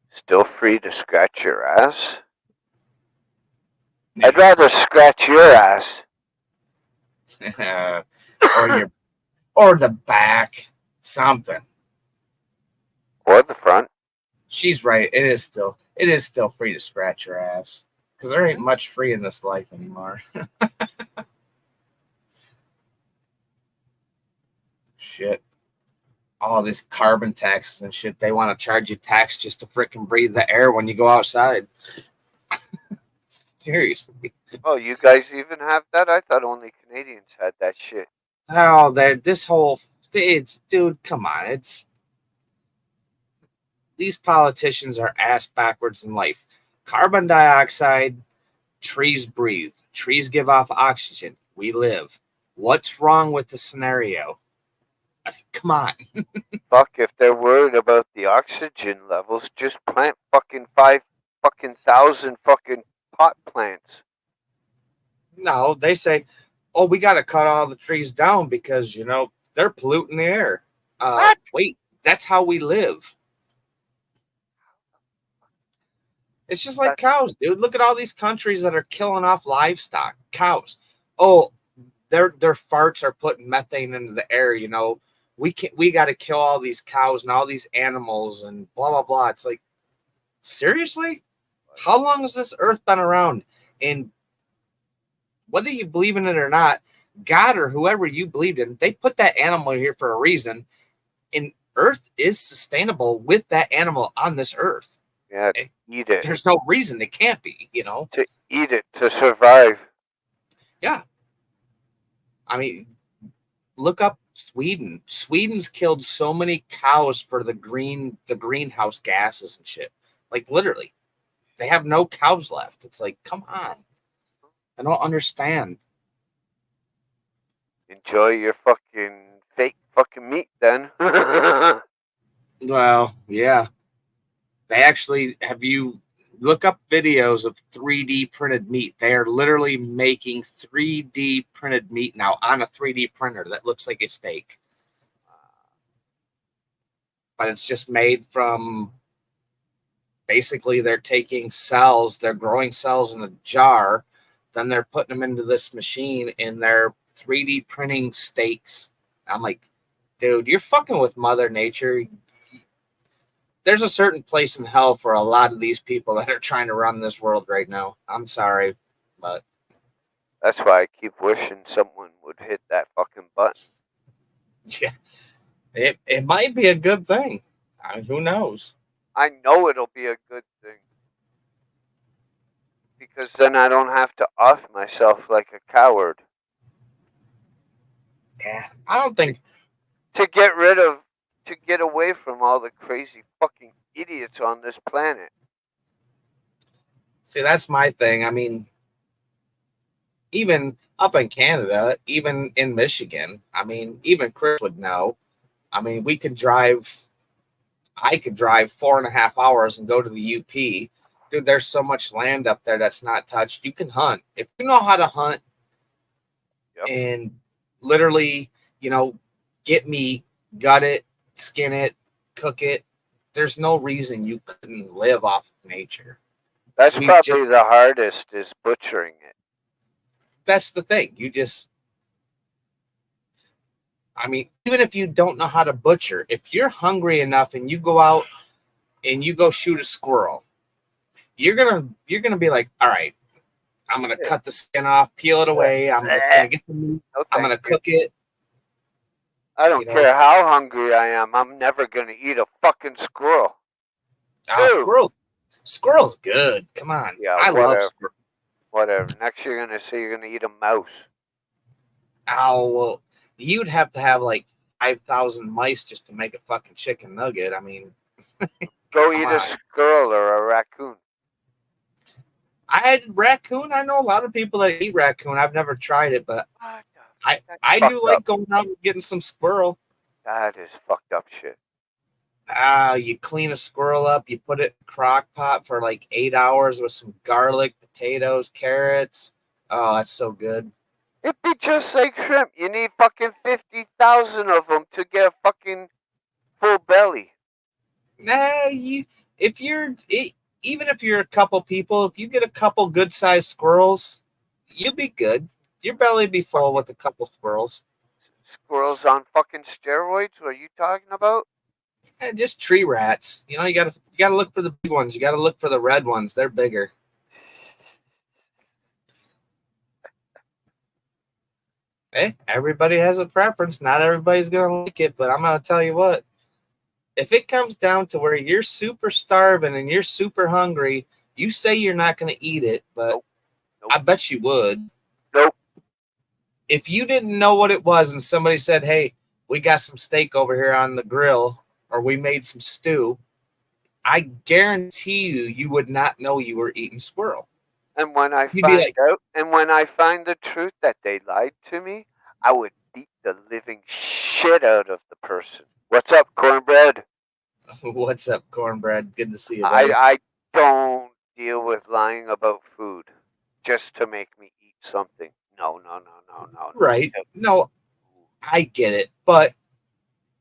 Still free to scratch your ass. I'd rather scratch your ass. or the back, something. Or the front. She's right. It is still free to scratch your ass because there ain't much free in this life anymore. Shit. All these carbon taxes and shit. They want to charge you tax just to frickin' breathe the air when you go outside. Seriously. Oh, you guys even have that? I thought only Canadians had that shit. Oh, this whole it's dude, come on. It's these politicians are ass backwards in life. Carbon dioxide, trees breathe. Trees give off oxygen. We live. What's wrong with the scenario? Come on. Fuck, if they're worried about the oxygen levels, just plant fucking 5,000 fucking pot plants. No, they say, oh, we got to cut all the trees down because, they're polluting the air. What? Wait, that's how we live. It's just like cows, dude. Look at all these countries that are killing off livestock. Cows. Oh, their farts are putting methane into the air, We got to kill all these cows and all these animals and blah, blah, blah. It's like, seriously? How long has this earth been around? And whether you believe in it or not, God or whoever you believed in, they put that animal here for a reason. And earth is sustainable with that animal on this earth. Yeah, to eat it. There's no reason it can't be, To eat it, to survive. Yeah. I mean, look up Sweden. Sweden's killed so many cows for the greenhouse gases and shit. Like, literally. They have no cows left. It's like, come on. I don't understand. Enjoy your fucking fake fucking meat then. Well, yeah. They actually have you look up videos of 3D printed meat. They are literally making 3D printed meat now on a 3D printer that looks like a steak. But it's just made from basically they're taking cells, they're growing cells in a jar, then they're putting them into this machine and they're 3D printing steaks. I'm like, dude, you're fucking with Mother Nature. There's a certain place in hell for a lot of these people that are trying to run this world right now. I'm sorry, but that's why I keep wishing someone would hit that fucking button. Yeah, it might be a good thing. I mean, who knows? I know it'll be a good thing. Because then I don't have to off myself like a coward. Yeah, I don't think to get away from all the crazy fucking idiots on this planet. See, that's my thing. I mean, even up in Canada, even in Michigan, I mean, even Chris would know. I mean, I could drive 4.5 hours and go to the UP. Dude, there's so much land up there that's not touched. You can hunt. If you know how to hunt and literally, get meat, gut it, skin it, cook it, there's no reason you couldn't live off of nature. That's probably the hardest is butchering it. That's the thing. I mean, even if you don't know how to butcher, if you're hungry enough and you go out and you go shoot a squirrel, you're gonna be like, all right, I'm gonna cut the skin off, peel it away. I'm gonna get the meat. I'm gonna cook it. I don't care how hungry I am. I'm never gonna eat a fucking squirrel. Squirrel's good. Come on. Yeah, I love squirrel. Whatever. Next you're gonna say you're gonna eat a mouse. Oh well, you'd have to have like 5,000 mice just to make a fucking chicken nugget. I mean, go eat a squirrel or a raccoon. I had raccoon. I know a lot of people that eat raccoon. I've never tried it, but I do like going out and getting some squirrel. That is fucked up shit. You clean a squirrel up, you put it in a crock pot for like 8 hours with some garlic, potatoes, carrots. Oh, that's so good. It'd be just like shrimp. You need fucking 50,000 of them to get a fucking full belly. Nah, even if you're a couple people, if you get a couple good-sized squirrels, you'll be good. Your belly be full with a couple squirrels. Squirrels on fucking steroids? What are you talking about? And just tree rats. You know, you gotta look for the big ones. You gotta look for the red ones. They're bigger. Hey, everybody has a preference. Not everybody's gonna like it, but I'm gonna tell you what. If it comes down to where you're super starving and you're super hungry, you say you're not gonna eat it, but Nope. Nope. I bet you would. Nope. If you didn't know what it was and somebody said, "Hey, we got some steak over here on the grill," or "We made some stew," I guarantee you would not know you were eating squirrel. And when I You'd be find like, out, and when I find the truth that they lied to me, I would beat the living shit out of the person. What's up, cornbread? "What's up, cornbread? Good to see you, I buddy." I don't deal with lying about food just to make me eat something. No, no, no, no, no, Right? no. No, I get it, but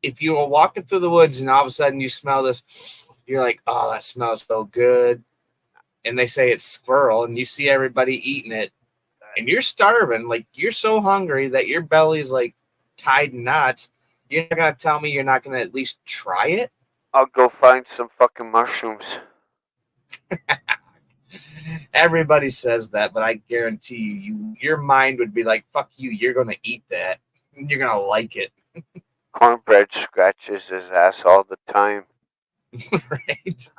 if you were walking through the woods and all of a sudden you smell this, you're like, "Oh, that smells so good," and they say it's squirrel, and you see everybody eating it, and you're starving, like you're so hungry that your belly's like tied in knots. You're not gonna tell me you're not gonna at least try it? I'll go find some fucking mushrooms. Everybody says that, but I guarantee your mind would be like, "Fuck you, you're gonna eat that, and you're gonna like it." Cornbread scratches his ass all the time. Right?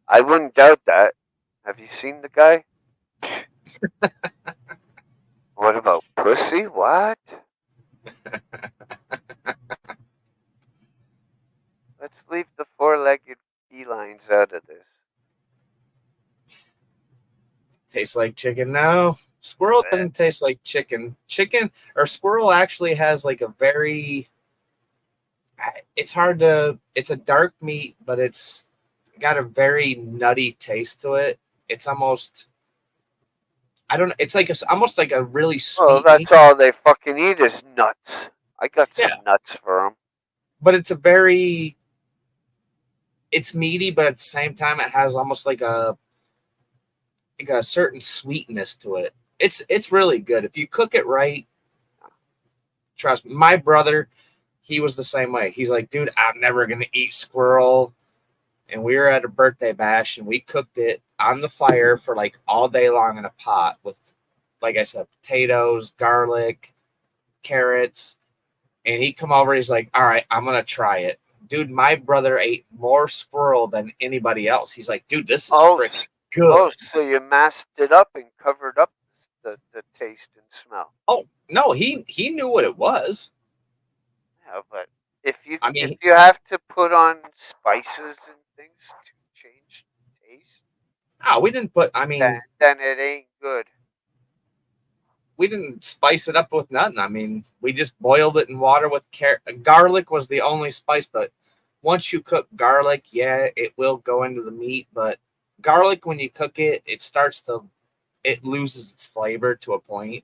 I wouldn't doubt that. Have you seen the guy? What about pussy? What? Let's leave the four-legged felines out of this. Tastes like chicken. No, squirrel doesn't taste like chicken. Chicken or squirrel actually has like a very. It's hard to. It's a dark meat, but it's got a very nutty taste to it. It's almost. I don't know. It's like almost like a really Well, sweet meat, that's all they fucking eat is nuts. I got some Yeah. nuts for them. but it's a very. It's meaty, but at the same time, it has almost like a certain sweetness to it. It's really good if you cook it right. Trust me. My brother, he was the same way. He's like, "Dude, I'm never gonna eat squirrel." And we were at a birthday bash and we cooked it on the fire for like all day long in a pot with, like I said, potatoes, garlic, carrots. And he come over, he's like, "All right, I'm gonna try it." Dude, my brother ate more squirrel than anybody else. He's like, "Dude, this is freaking good." Oh, so you masked it up and covered up the taste and smell. Oh no, he knew what it was. Yeah, but if I mean, you have to put on spices and things to change taste, we didn't put. I mean, then it ain't good. we didn't spice it up with nothing. I mean, we just boiled it in water with garlic was the only spice, but once you cook garlic, yeah, it will go into the meat, but garlic when you cook it, it loses its flavor to a point.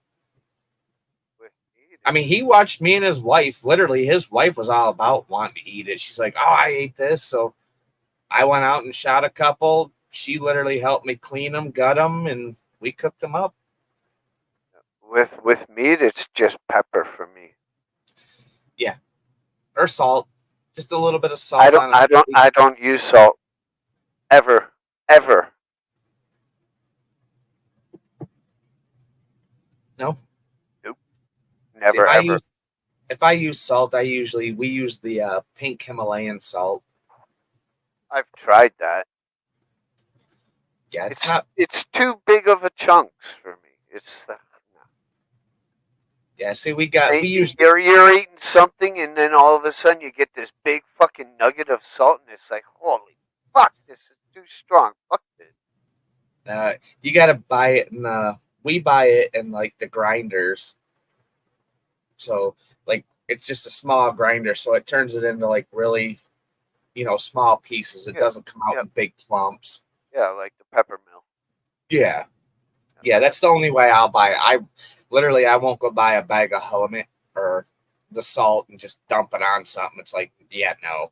With meat, I mean, he watched me and his wife, literally his wife was all about wanting to eat it. She's like, "Oh, I ate this." So I went out and shot a couple. She literally helped me clean them, gut them, and we cooked them up. with meat, it's just pepper for me. Yeah. Or salt. Just a little bit of salt on it. I don't use salt ever. No. Nope. See, Never ever. if I use salt, we use the pink Himalayan salt. I've tried that. Yeah, it's not. It's too big of a chunks for me. It's no. Yeah, see, we use. You're eating something, and then all of a sudden you get this big fucking nugget of salt, and it's like, holy fuck, this is too strong. Fuck this. You got to buy it we buy it in like the grinders. So like it's just a small grinder, so it turns it into like really, small pieces. It doesn't come out in big clumps. Yeah, like the pepper mill. Yeah. Yeah, that's the only way I'll buy it. I won't go buy a bag of Halibut or the salt and just dump it on something. It's like, yeah, no.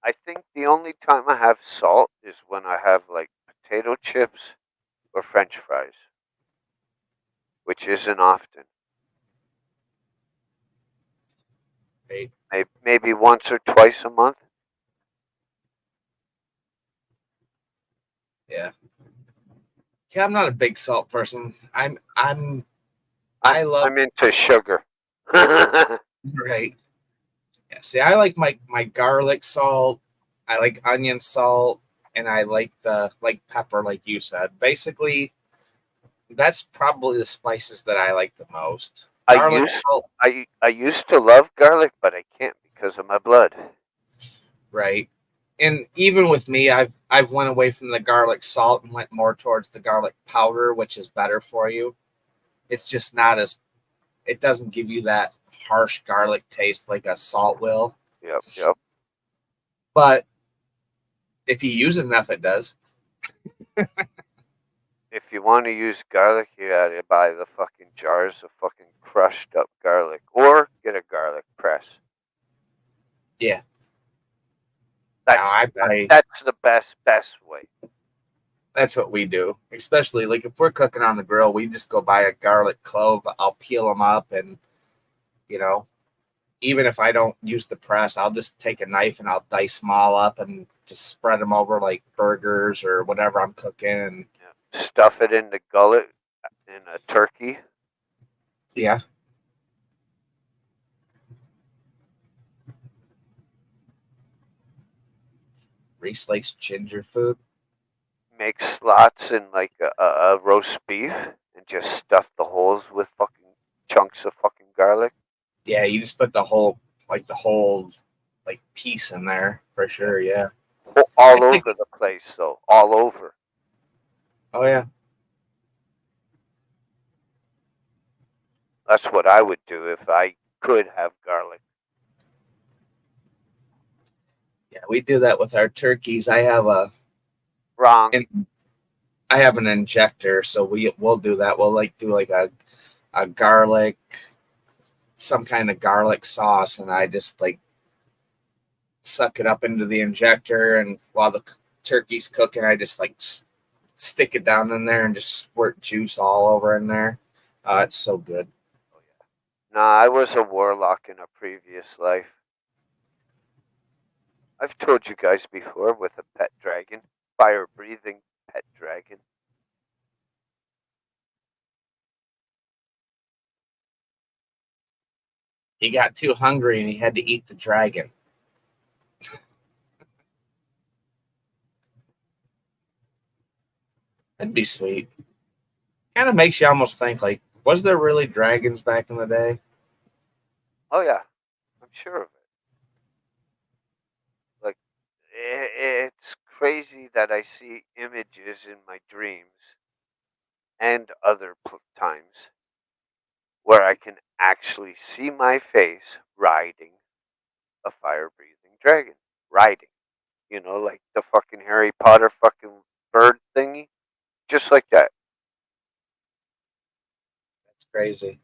I think the only time I have salt is when I have like potato chips or French fries, which isn't often. Right? Maybe once or twice a month. Yeah. Yeah, I'm not a big salt person. I love I'm into sugar. I right. Yeah. See, I like my garlic salt. I like onion salt, and I like the like pepper, like you said. Basically, that's probably the spices that I like the most. Garlic used salt, I used to love garlic, but I can't because of my blood. right? And even with me, I've went away from the garlic salt and went more towards the garlic powder, which is better for you. It's just not as it doesn't give you that harsh garlic taste like a salt will. Yep. But if you use enough, it does. If you want to use garlic, you gotta buy the fucking jars of fucking crushed up garlic, or get a garlic press. Yeah. Now That's I the best, buy that's the best way. that's what we do. Especially like if we're cooking on the grill, we just go buy a garlic clove. I'll peel them up, and you know, even if I don't use the press, I'll just take a knife and I'll dice them all up and just spread them over like burgers or whatever I'm cooking. And Stuff it in the gullet in a turkey. yeah, Reese likes ginger food. Make slots in like a roast beef and just stuff the holes with fucking chunks of fucking garlic. Yeah, you just put the whole like piece in there for sure. Yeah. All over the place, though. All over. Oh yeah. That's what I would do if I could have garlic. Yeah, we do that with our turkeys. Wrong. I have an injector, so we'll do that. We'll do like a garlic, some kind of garlic sauce, and I just like suck it up into the injector, and while the turkey's cooking, I just like stick it down in there and just squirt juice all over in there. It's so good. Nah, I was a warlock in a previous life. I've told you guys before with a pet dragon, fire breathing pet dragon. He got too hungry and he had to eat the dragon. That'd be sweet. Kind of makes you almost think like, was there really dragons back in the day? Oh yeah, I'm sure of it. Like, it's crazy that I see images in my dreams and other times where I can actually see my face riding a fire breathing dragon. Riding. You know, like the fucking Harry Potter fucking bird thingy. Just like that. That's crazy.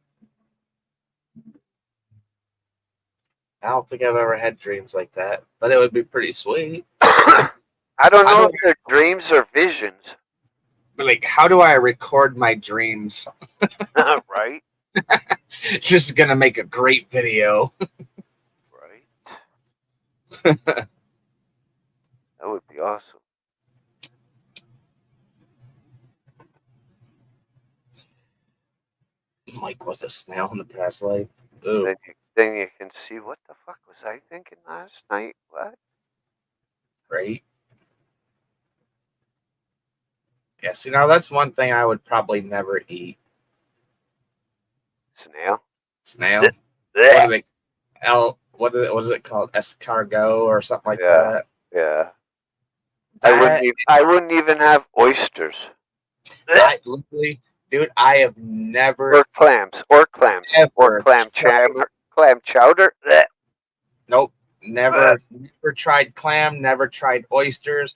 I don't think I've ever had dreams like that, but it would be pretty sweet. I don't I know don't, if they're dreams or visions. but like, how do I record my dreams? Right? Just gonna make a great video. Right? That would be awesome. Mike was a snail in the past life. Ooh. Then you can see what the fuck was I thinking last night? What? Right? Yeah, see, now that's one thing I would probably never eat. Snail? Snail? What are they? What is it called? Escargot or something like that? Yeah. I wouldn't even have oysters. Literally, dude, I have never. Or clams. Or clam chowder. Nope. Never tried clam, never tried oysters.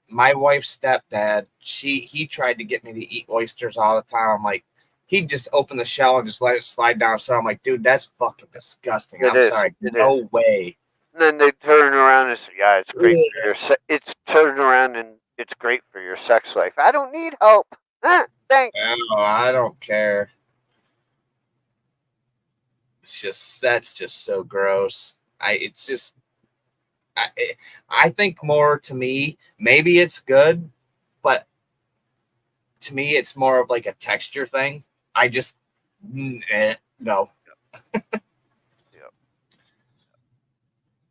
My wife's stepdad, he tried to get me to eat oysters all the time. I'm like, he'd just open the shell and just let it slide down. So I'm like, dude, that's fucking disgusting. I'm sorry. No way. And then they turn around and say, yeah, it's great for your it's turned around and it's great for your sex life. I don't need help. Thanks. Oh, I don't care. that's just so gross. I think more to me, maybe it's good, but to me, it's more of like a texture thing. I just, no. Yep.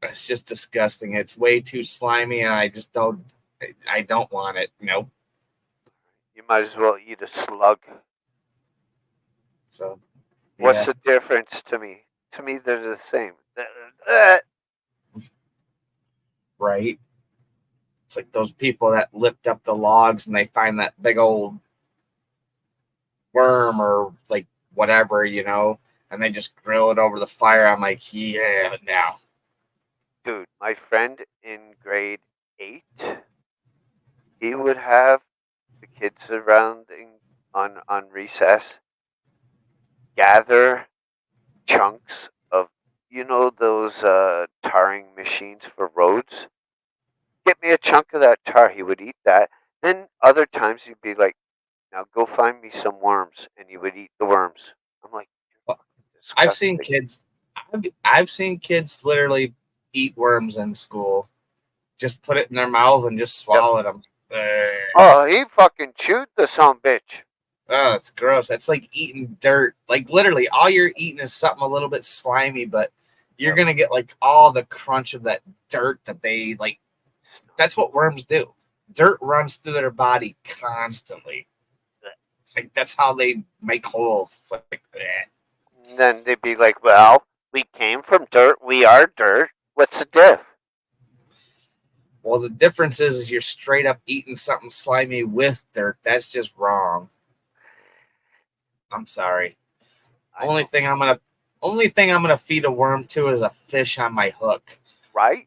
It's just disgusting. It's way too slimy, and I don't want it. Nope. You might as well eat a slug. So, What's yeah, the difference to me? To me, they're the same. Uh, right. It's like those people that lift up the logs and they find that big old worm or like whatever, and they just grill it over the fire. I'm like, yeah, now. Dude, my friend in grade 8, he would have the kids around on recess gather chunks of, those tarring machines for roads. Get me a chunk of that tar. He would eat that. Then other times he'd be like, now go find me some worms, and he would eat the worms. I'm like, I've seen disgusting. kids. I've seen kids literally eat worms in school. Just put it in their mouth and just swallow them. Oh, he fucking chewed the son bitch. Oh, it's gross. That's like eating dirt. Like literally, all you're eating is something a little bit slimy, but you're gonna get like all the crunch of that dirt that they like. That's what worms do. Dirt runs through their body constantly. It's like that's how they make holes. It's like, And then they'd be like, well, we came from dirt. We are dirt. What's the diff? well, the difference is you're straight up eating something slimy with dirt. That's just wrong. I'm sorry. Only thing I'm gonna feed a worm to is a fish on my hook. Right?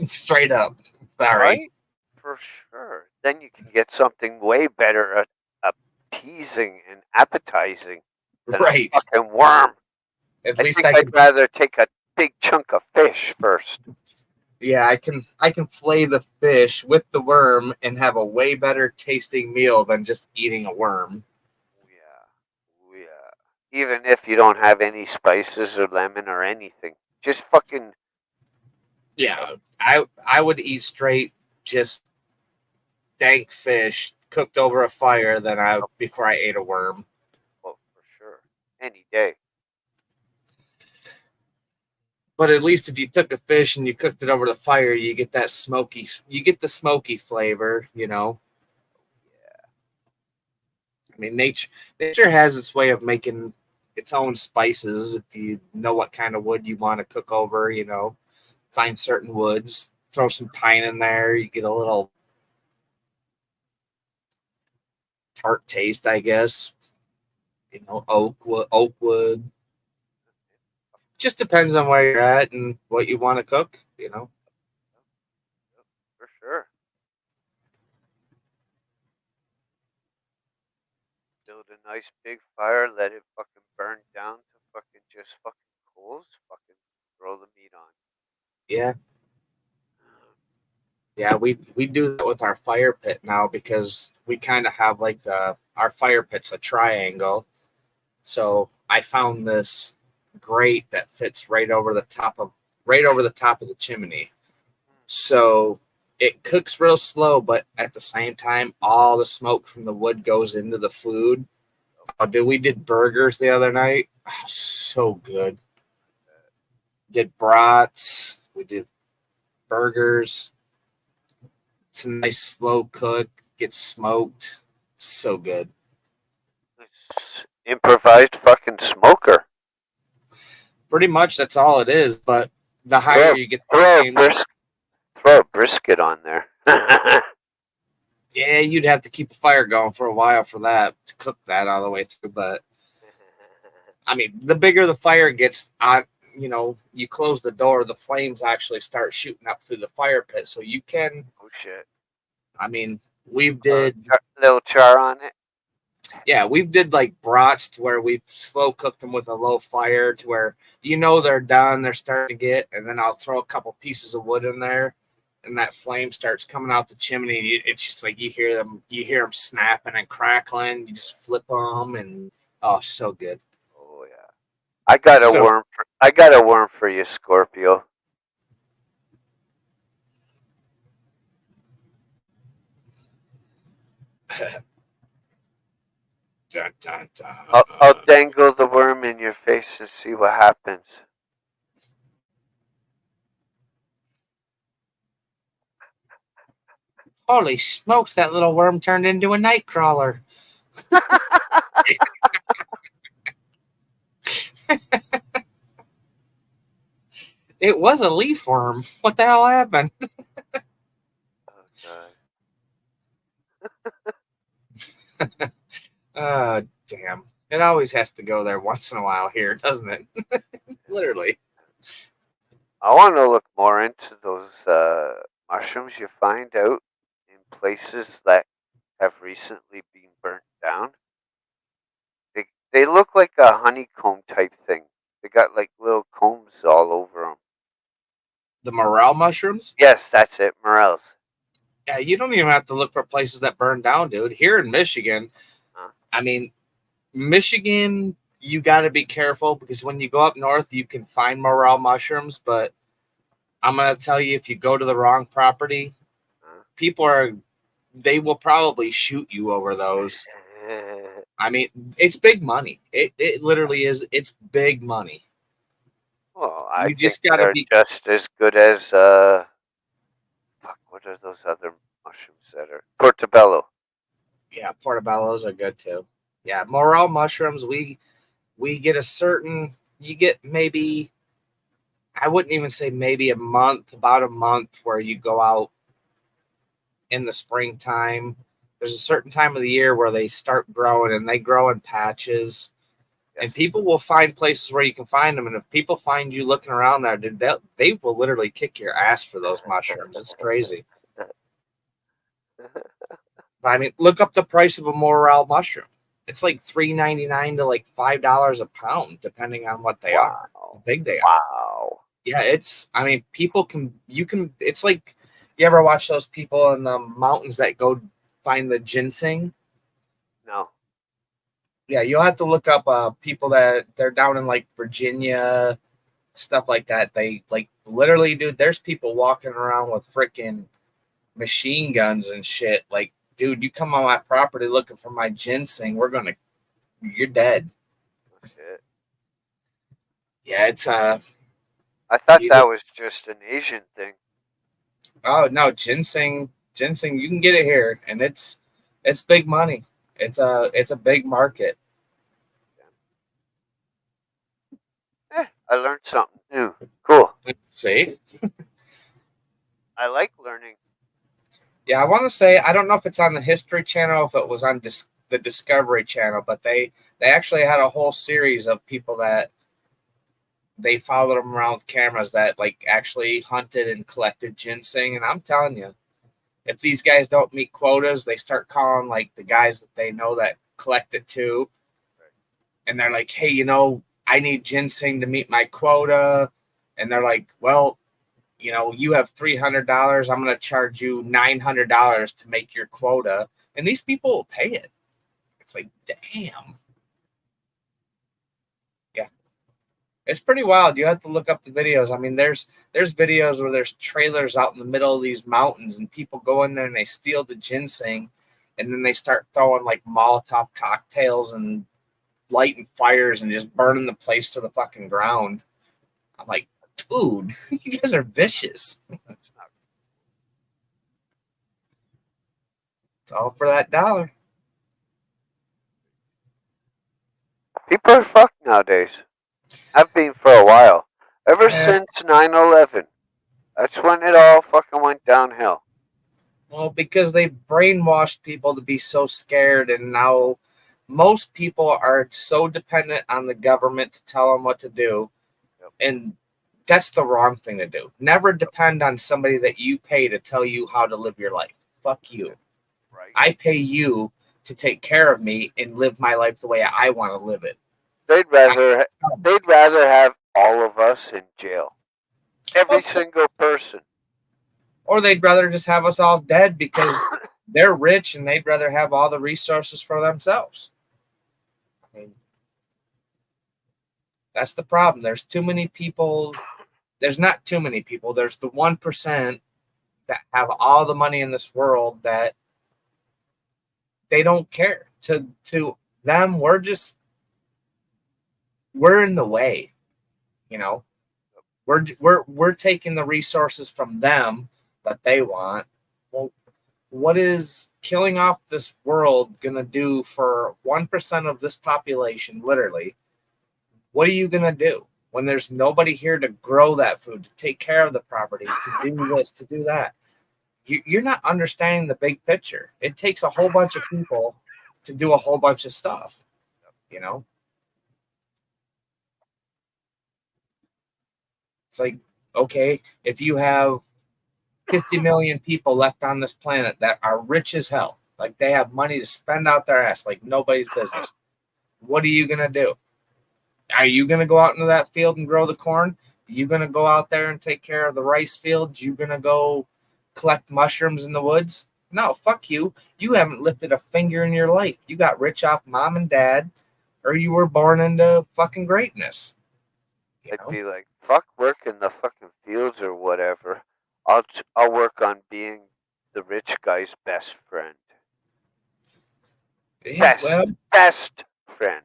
Straight up. Sorry. Right? For sure. Then you can get something way better at appeasing and appetizing than Right. a fucking worm. At I least think I I'd can. rather take a big chunk of fish first. Yeah, I can flay the fish with the worm and have a way better tasting meal than just eating a worm. Yeah. Yeah. Even if you don't have any spices or lemon or anything. Just fucking Yeah, I would eat straight just dank fish cooked over a fire before I ate a worm. for sure. Any day. But at least if you took a fish and you cooked it over the fire, you get the smoky flavor, Yeah. I mean, nature has its way of making its own spices. If you know what kind of wood you want to cook over, find certain woods, throw some pine in there, you get a little tart taste, I guess. Oak wood. Just depends on where you're at and what you want to cook. For sure. Build a nice big fire, let it fucking burn down to fucking just fucking coals, fucking throw the meat on. Yeah. Yeah, we do that with our fire pit now because we kind of have like our fire pit's a triangle. So I found this grate that fits right over the top of the chimney. So it cooks real slow, but at the same time, all the smoke from the wood goes into the food. We did burgers the other night. Oh, so good. Did brats. We did burgers. It's a nice slow cook. Gets smoked. So good. It's improvised fucking smoker. Pretty much that's all it is. But the higher you get the Throw a brisket on there. yeah, you'd have to keep a fire going for a while for that to cook that all the way through. But I mean, the bigger the fire gets, you close the door, the flames actually start shooting up through the fire pit. So you can. Oh shit! I mean, we did little char on it. Yeah, we did like brats to where we've slow cooked them with a low fire to where they're done, they're starting to get, and then I'll throw a couple pieces of wood in there, and that flame starts coming out the chimney. And it's just like you hear them snapping and crackling. You just flip them, and oh, so good. Oh yeah. I got a So- worm. I got a worm for you, Scorpio. Dun, dun, dun. I'll dangle the worm in your face and see what happens. Holy smokes, that little worm turned into a night crawler. It was a leaf worm. What the hell happened? Oh Oh, damn. It always has to go there once in a while here, doesn't it? Literally. I want to look more into those mushrooms you find out in places that have recently been burnt down. They look like a honeycomb type thing. They got like little combs all over them. The morel mushrooms? Yes, that's it, morels. Yeah, you don't even have to look for places that burn down, dude. Here in Michigan, I mean, Michigan, you got to be careful because when you go up north, you can find morel mushrooms. But I'm going to tell you, if you go to the wrong property, they will probably shoot you over those. I mean, it's big money. It literally is. It's big money. Well, I You just think gotta they're be- just as good as fuck. What are those other mushrooms that are portobello? Yeah, portobellos are good too. Yeah, morel mushrooms. We get a certain. You get maybe. I wouldn't even say maybe about a month, where you go out in the springtime. There's a certain time of the year where they start growing, and they grow in patches. And people will find places where you can find them. And if people find you looking around there, dude, they will literally kick your ass for those mushrooms. It's crazy. I mean, look up the price of a morel mushroom. It's like $3.99 to like $5 a pound, depending on what they are, how big they are. Wow. Yeah, I mean, it's like, you ever watch those people in the mountains that go find the ginseng? No. Yeah, you'll have to look up people that they're down in like Virginia, stuff like that. They like literally, dude, there's people walking around with freaking machine guns and shit. Like, dude, you come on my property looking for my ginseng, you're dead. Shit. Yeah, it's I thought that was just an Asian thing. Oh no, ginseng, you can get it here, and it's big money. It's a big market. I learned something new. Cool. See? I like learning. Yeah, I want to say, I don't know if it's on the History Channel, if it was on the Discovery Channel, but they actually had a whole series of people that they followed them around with cameras that like actually hunted and collected ginseng. And I'm telling you, if these guys don't meet quotas, they start calling like the guys that they know that collect it too. And they're like, hey, I need ginseng to meet my quota. And they're like, well, you have $300. I'm going to charge you $900 to make your quota. And these people will pay it. It's like, damn. Yeah. It's pretty wild. You have to look up the videos. I mean, there's videos where there's trailers out in the middle of these mountains and people go in there and they steal the ginseng. And then they start throwing like Molotov cocktails and lighting fires and just burning the place to the fucking ground. I'm like, dude, you guys are vicious. It's all for that dollar. People are fucked nowadays. Have been for a while. Ever since 9/11. That's when it all fucking went downhill. Well, because they brainwashed people to be so scared, and now most people are so dependent on the government to tell them what to do. And that's the wrong thing to do. Never depend on somebody that you pay to tell you how to live your life. Fuck you. Right. I pay you to take care of me and live my life the way I want to live it. They'd rather have all of us in jail. Every single person. Or they'd rather just have us all dead because they're rich and they'd rather have all the resources for themselves. I mean, That's the problem. There's too many people. There's not too many people. There's the 1% that have all the money in this world that they don't care. To them, we're in the way. You know, we're taking the resources from them that they want. Well, what is killing off this world gonna do for 1% of this population? Literally, what are you gonna do when there's nobody here to grow that food, to take care of the property, to do this, to do that? You're not understanding the big picture. It takes a whole bunch of people to do a whole bunch of stuff. You know, it's like, okay, if you have 50 million people left on this planet that are rich as hell, like they have money to spend out their ass like nobody's business, what are you gonna do? Are you gonna go out into that field and grow the corn? Are you gonna go out there and take care of the rice fields? You gonna go collect mushrooms in the woods? No, fuck you. You haven't lifted a finger in your life. You got rich off mom and dad, or you were born into fucking greatness. You I'd know? be like, fuck work in the fucking fields or whatever. I'll work on being the rich guy's best friend. Yeah, well, Best friend.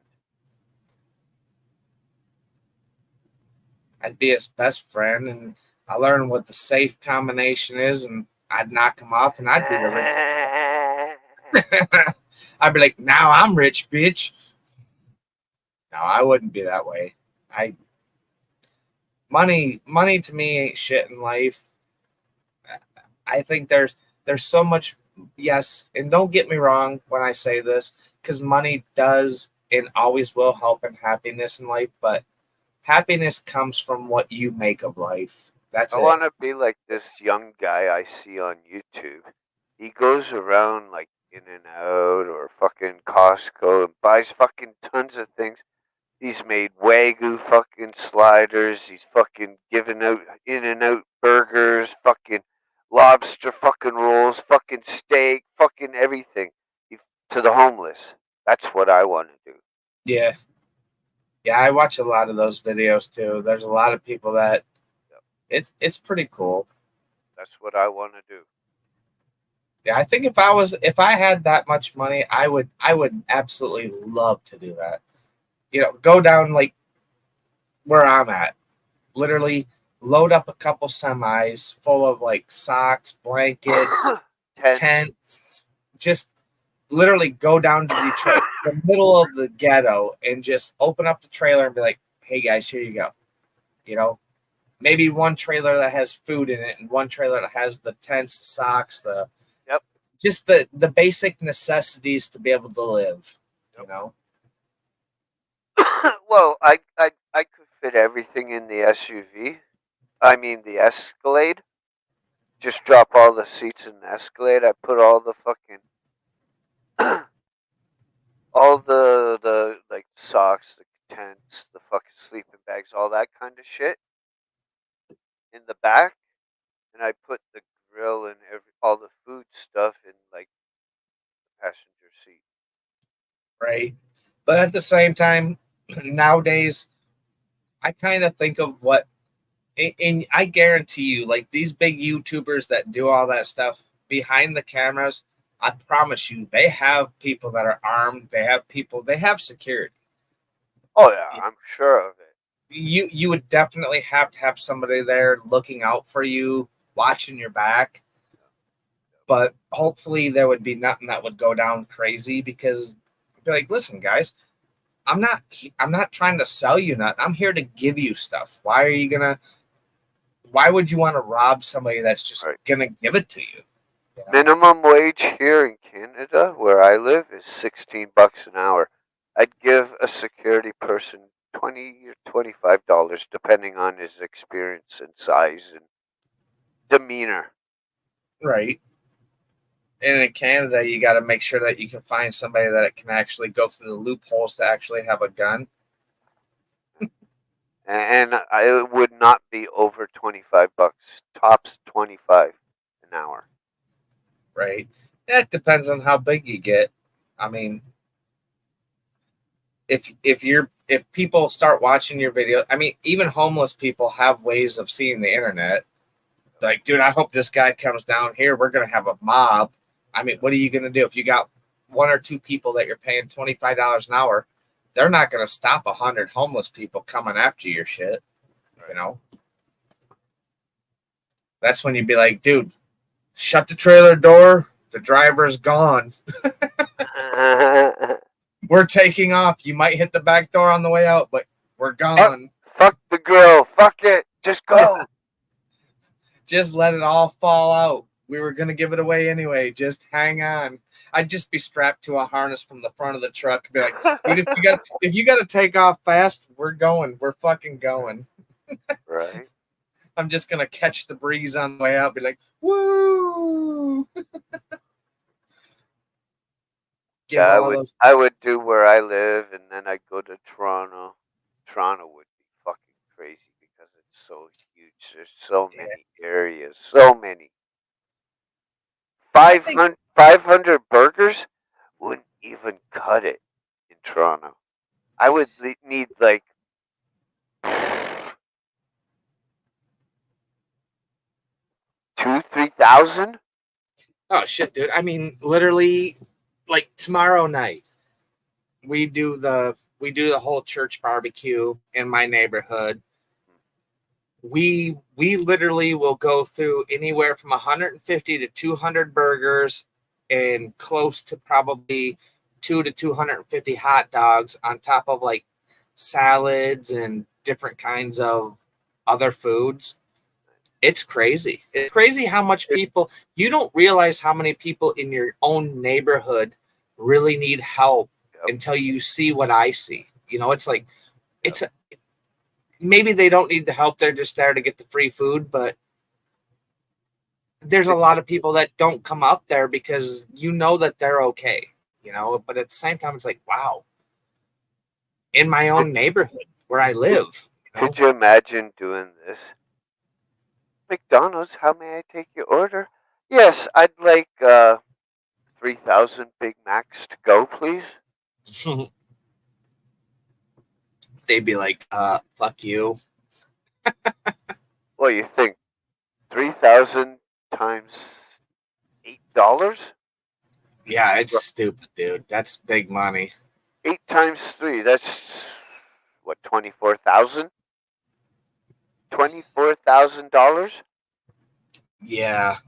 I'd be his best friend, and I learned what the safe combination is, and I'd knock him off, and I'd be the rich. I'd be like, now I'm rich, bitch. No, I wouldn't be that way. I money to me ain't shit in life. I think there's so much. Yes, and don't get me wrong when I say this, because money does and always will help in happiness in life, but happiness comes from what you make of life. That's I it. want to be like this young guy I see on YouTube. He goes around like In and Out or fucking Costco and buys fucking tons of things. He's made Wagyu fucking sliders. He's fucking giving out In and Out burgers, fucking lobster fucking rolls, fucking steak, fucking everything to the homeless. That's what I want to do. Yeah. Yeah, I watch a lot of those videos too. There's a lot of people that it's pretty cool. That's what I want to do. Yeah, I think if I had that much money, I would absolutely love to do that. You know, go down like where I'm at. Literally load up a couple semis full of like socks, blankets, tents, just literally go down to Detroit, the middle of the ghetto, and just open up the trailer and be like, hey guys, here you go. You know, maybe one trailer that has food in it and one trailer that has the tents, the socks, just the basic necessities to be able to live, you know. Well, I could fit everything in the SUV. I mean the Escalade. Just drop all the seats in the Escalade. I put all the fucking all the like socks, the tents, the fucking sleeping bags, all that kind of shit in the back, and I put the grill and all the food stuff in like the passenger seat. Right. But at the same time, nowadays, I kind of think of what, and I guarantee you, like these big YouTubers that do all that stuff behind the cameras, I promise you, they have people that are armed. They have security. Oh yeah, I'm sure of it. You would definitely have to have somebody there looking out for you, watching your back. But hopefully there would be nothing that would go down crazy, because I'd be like, listen, guys, I'm not trying to sell you nothing. I'm here to give you stuff. Why would you want to rob somebody that's just gonna give it to you? You know? Minimum wage here in Canada, where I live, is $16 an hour. I'd give a security person $20 or $25, depending on his experience and size and demeanor. Right. And in Canada, you got to make sure that you can find somebody that can actually go through the loopholes to actually have a gun. And it would not be over $25. Tops 25 an hour. Right. It depends on how big you get. I mean, if people start watching your video, I mean, even homeless people have ways of seeing the internet. Like, dude, I hope this guy comes down here. We're gonna have a mob. I mean, what are you gonna do if you got one or two people that you're paying $25 an hour? They're not gonna stop 100 homeless people coming after your shit. You know, that's when you'd be like, dude, shut the trailer door. The driver's gone. We're taking off. You might hit the back door on the way out, but we're gone. Fuck the grill. Fuck it. Just go. Just let it all fall out. We were going to give it away anyway. Just hang on. I'd just be strapped to a harness from the front of the truck and be like, dude, if you got to take off fast, we're going. We're fucking going. Right. I'm just going to catch the breeze on the way out. Be like, woo. Yeah, I would do where I live, and then I'd go to Toronto. Toronto would be fucking crazy because it's so huge. There's so many areas, so many. 500 burgers wouldn't even cut it in Toronto. I would need like 2,000-3,000. Oh shit, dude! I mean, literally. Like tomorrow night, we do the whole church barbecue in my neighborhood. We literally will go through anywhere from 150 to 200 burgers and close to probably 200 to 250 hot dogs on top of like salads and different kinds of other foods. It's crazy. It's crazy how much people, you don't realize how many people in your own neighborhood really need help until you see what I see. You know, it's like, maybe they don't need the help. They're just there to get the free food, but there's a lot of people that don't come up there because you know that they're okay, you know, but at the same time, it's like, wow, in my own neighborhood where I live. You know? Could you imagine doing this? McDonald's, how may I take your order? Yes, I'd like 3,000 Big Macs to go, please. They'd be like, fuck you. Well, you think 3,000 times $8? Yeah, it's stupid, dude. That's big money. 8 times 3, that's what, 24,000? $24,000? Yeah.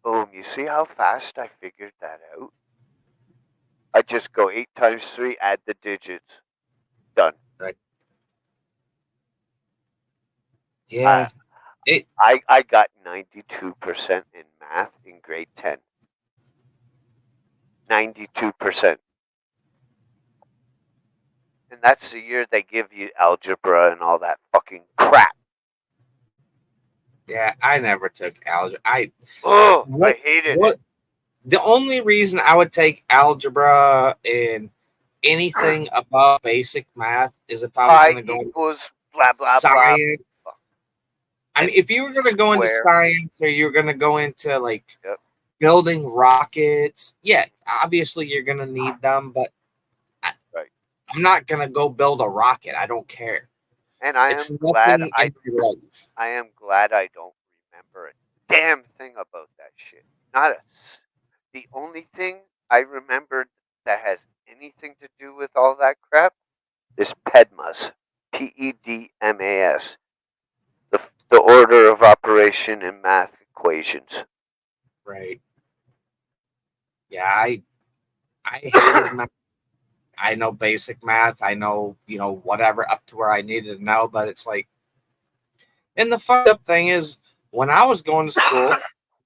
Boom, you see how fast I figured that out? I just go 8 times 3, add the digits. Done. Right. Yeah. I got 92% in math in grade 10. 92%. And that's the year they give you algebra and all that fucking crap. Yeah, I never took algebra. I hated it. The only reason I would take algebra and anything above basic math is if I was going to go equals blah, blah, science. Blah. I mean, if you were going to go into science or you were going to go into like building rockets, yeah, obviously you're going to need them, but I'm not going to go build a rocket. I don't care. And I am glad I don't remember a damn thing about that shit. The only thing I remembered that has anything to do with all that crap is PEDMAS. PEDMAS. The order of operation in math equations. Right. Yeah, I hated math. I know basic math. I know, whatever up to where I needed to know, but it's like, and the fucked up thing is when I was going to school,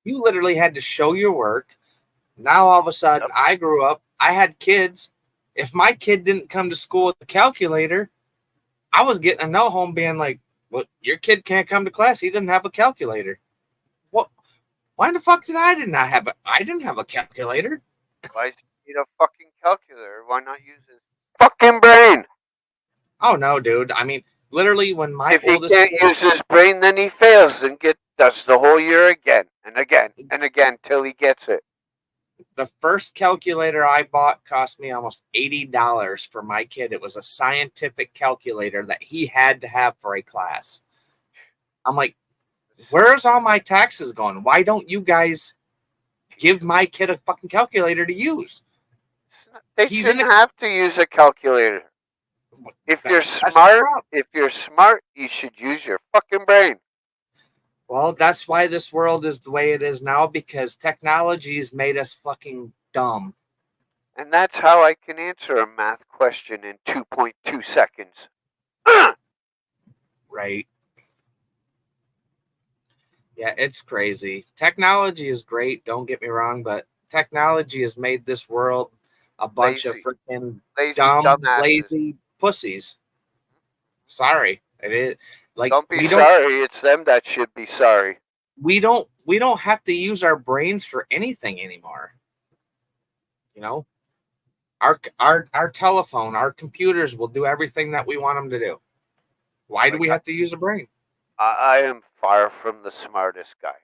you literally had to show your work. Now, all of a sudden, I grew up, I had kids. If my kid didn't come to school with a calculator, I was getting a no home being like, well, your kid can't come to class. He didn't have a calculator. What? Why the fuck did I didn't have a calculator? Why need a fucking calculator? Why not use his fucking brain? Oh no, dude. I mean, literally, when my if oldest he can't use his brain, then he fails and does the whole year again and again and again till he gets it. The first calculator I bought cost me almost $80 for my kid. It was a scientific calculator that he had to have for a class. I'm like, where's all my taxes going? Why don't you guys give my kid a fucking calculator to use? They He's shouldn't in a- have to use a calculator. If you're That's the smart, problem. you should use your fucking brain. Well, that's why this world is the way it is now, because technology's made us fucking dumb. And that's how I can answer a math question in 2.2 seconds. Right. Yeah, it's crazy. Technology is great, don't get me wrong, but technology has made this world a bunch Lazy. of freaking Lazy dumb, dumbasses. lazy pussies. Sorry. It is like Don't be sorry, it's them that should be sorry. we don't have to use our brains for anything anymore. You know? Our telephone, our computers will do everything that we want them to do. Why do we have to use a brain? I am far from the smartest guy.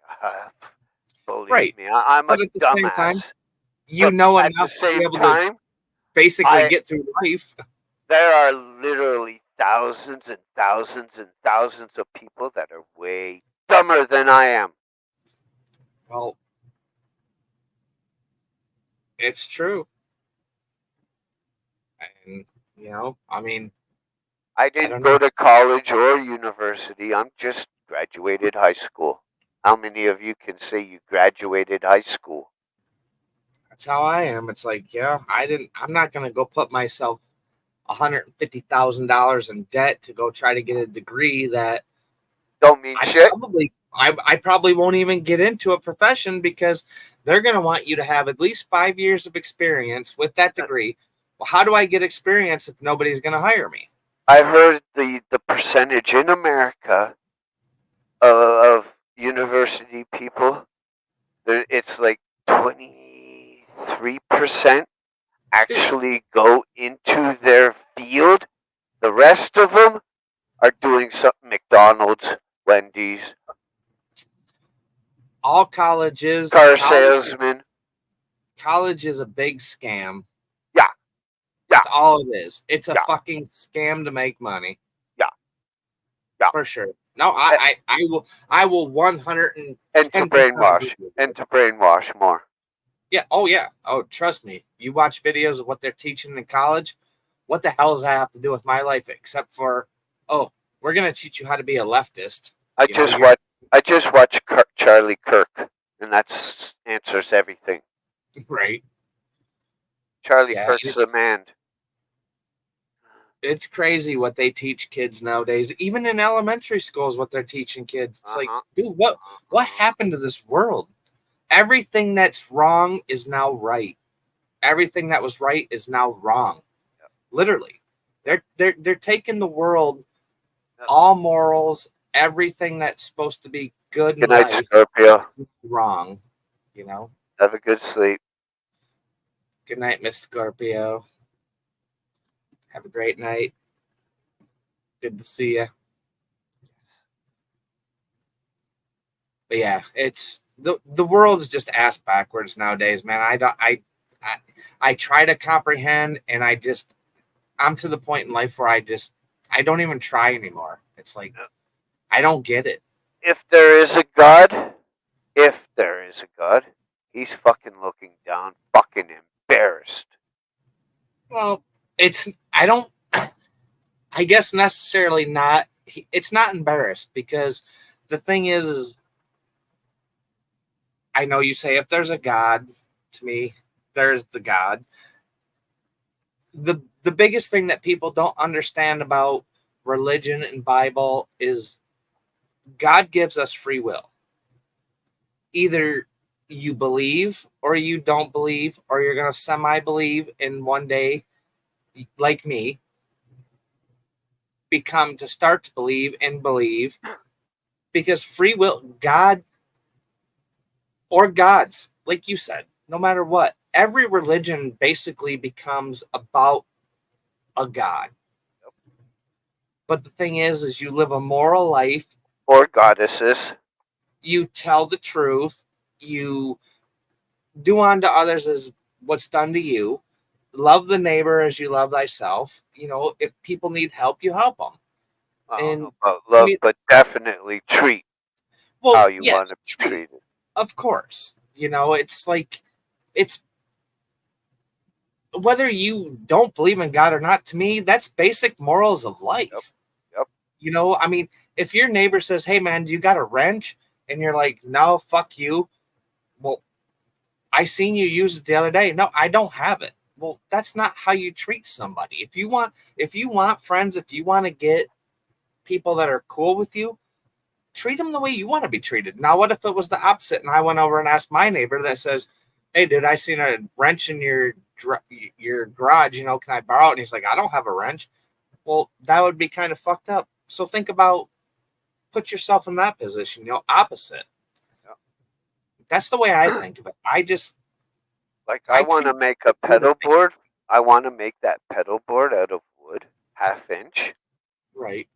Believe Right. me, I'm But a at the same time, dumbass. you But know at the enough to be same able to time, basically get through life. there are literally thousands and thousands and thousands of people that are way dumber than I am. Well, it's true. And, you know, I mean, I didn't go to college or university. I'm just graduated high school. How many of you can say you graduated high school? that's how I am. It's like, yeah, I'm not going to go put myself $150,000 in debt to go try to get a degree that don't mean shit. I probably won't even get into a profession, because they're going to want you to have at least 5 years of experience with that degree. Well, how do I get experience if nobody's going to hire me? I heard the percentage in America of university people, it's like 23% actually go into their field. The rest of them are doing something McDonald's, Wendy's, all colleges, car salesman. College is a big scam. Yeah. That's all it is. It's a fucking scam to make money. Yeah. For sure. No, I will 110 and to brainwash more. Yeah. Oh yeah. Oh, trust me. You watch videos of what they're teaching in college. What the hell does that have to do with my life, except for, oh, we're gonna teach you how to be a leftist. I just watch Charlie Kirk, and that answers everything. Right. Charlie Kirk's the man. It's crazy what they teach kids nowadays. Even in elementary schools, what they're teaching kids. It's like, dude, what happened to this world? Everything that's wrong is now right. Everything that was right is now wrong. Yep. Literally. They're taking the world, all morals, everything that's supposed to be good. Good night, Scorpio. Wrong. You know? Have a good sleep. Good night, Miss Scorpio. Have a great night. Good to see you. But yeah, it's the world's just ass backwards nowadays, man. I try to comprehend, and I'm to the point in life where I don't even try anymore. It's like, I don't get it. If there is a God, he's fucking looking down, fucking embarrassed. Well, I guess necessarily not. It's not embarrassed, because the thing is I know you say if there's a God, to me, there's the God. The biggest thing that people don't understand about religion and Bible is God gives us free will. Either you believe or you don't believe, or you're going to semi-believe, and one day, like me, start to believe and believe, because free will, God or gods, like you said, no matter what, every religion basically becomes about a God. But the thing is you live a moral life. Or goddesses. You tell the truth. You do unto others as what's done to you. Love the neighbor as you love thyself. You know, if people need help, you help them. I don't know And about to love, me, but definitely treat well, how you want yes, to be treat, treated. of course. You know, it's like, it's whether you don't believe in God or not, to me, that's basic morals of life. Yep. Yep. You know, I mean, if your neighbor says, hey, man, you got a wrench? And you're like, no, fuck you. Well, I seen you use it the other day. No, I don't have it. Well, that's not how you treat somebody. If you want friends, if you want to get people that are cool with you, treat them the way you want to be treated. Now, what if it was the opposite and I went over and asked my neighbor that says, hey, dude, I seen a wrench in your garage, you know, can I borrow it? And he's like, I don't have a wrench. Well, that would be kind of fucked up. So think about, put yourself in that position, you know, opposite. Yep. That's the way I think of it. Like I I want to treat make a people the pedal board. I want to make that pedal board out of wood, 1/2 inch, right.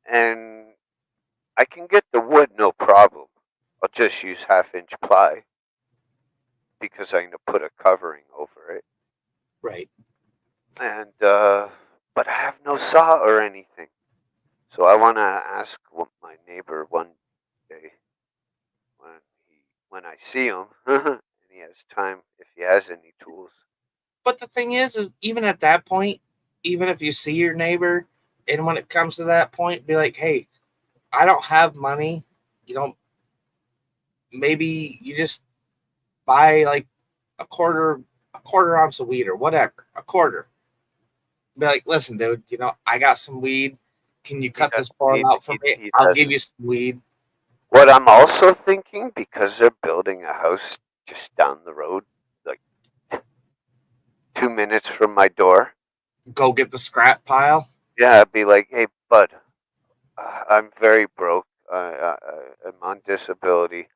and I can get the wood no problem. I'll just use 1/2 inch ply because I'm gonna put a covering over it. Right. And but I have no saw or anything. So I want to ask my neighbor one day when when I see him and he has time if he has any tools. But the thing is even at that point, even if you see your neighbor, and when it comes to that point, be like, hey, I don't have money. You know, maybe you just buy like a quarter ounce of weed or whatever, a quarter. Be like, listen, dude, you know, I got some weed. Can you cut this part out for me? He I'll give doesn't. you some weed. What I'm also thinking, because they're building a house just down the road, like 2 minutes from my door. Go get the scrap pile. Yeah, I'd be like, hey, bud, I'm very broke. I'm on disability.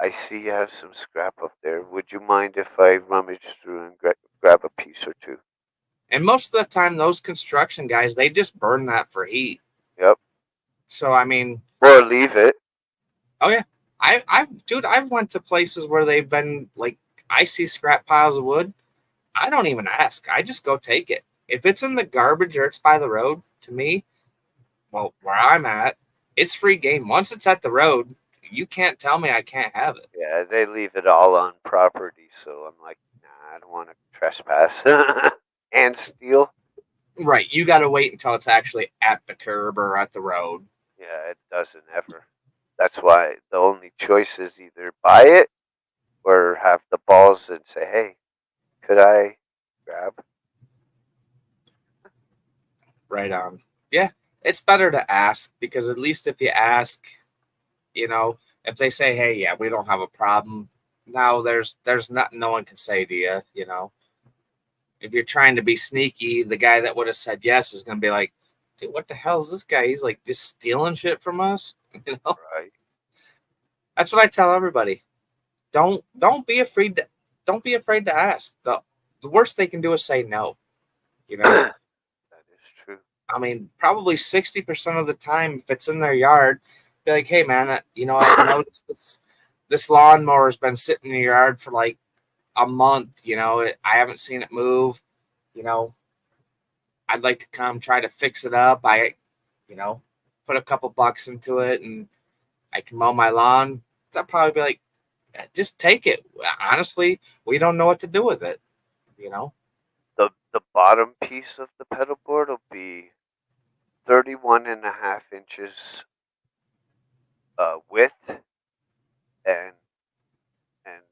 I see you have some scrap up there. Would you mind if I rummage through and grab a piece or two? And most of the time, those construction guys, they just burn that for heat. Yep. So, I mean, Or leave it. oh yeah, I've went to places where they've been like, I see scrap piles of wood. I don't even ask. I just go take it. If it's in the garbage or it's by the road, to me, well, where I'm at, it's free game. Once it's at the road, you can't tell me I can't have it. Yeah, they leave it all on property. So I'm like, nah, I don't want to trespass and steal. Right. You got to wait until it's actually at the curb or at the road. Yeah, it doesn't ever. That's why the only choice is either buy it or have the balls and say, hey, could I grab? Right on. Yeah. It's better to ask because at least if you ask, you know, if they say, hey, yeah, we don't have a problem. Now there's nothing no one can say to you, you know. If you're trying to be sneaky, the guy that would have said yes is going to be like, dude, what the hell is this guy? He's like just stealing shit from us. You know, Right. that's what I tell everybody. Don't be afraid to ask. The worst they can do is say no. You know, That is true. I mean, probably 60% of the time, if it's in their yard, be like, hey man, you know, I've noticed this lawnmower has been sitting in your yard for like a month. You know, I haven't seen it move. You know, I'd like to come try to fix it up. You know, put a couple bucks into it and I can mow my lawn. They'll probably be like, "Yeah, just take it. Honestly, we don't know what to do with it. You know, The bottom piece of the pedal board will be 31.5 inches width and and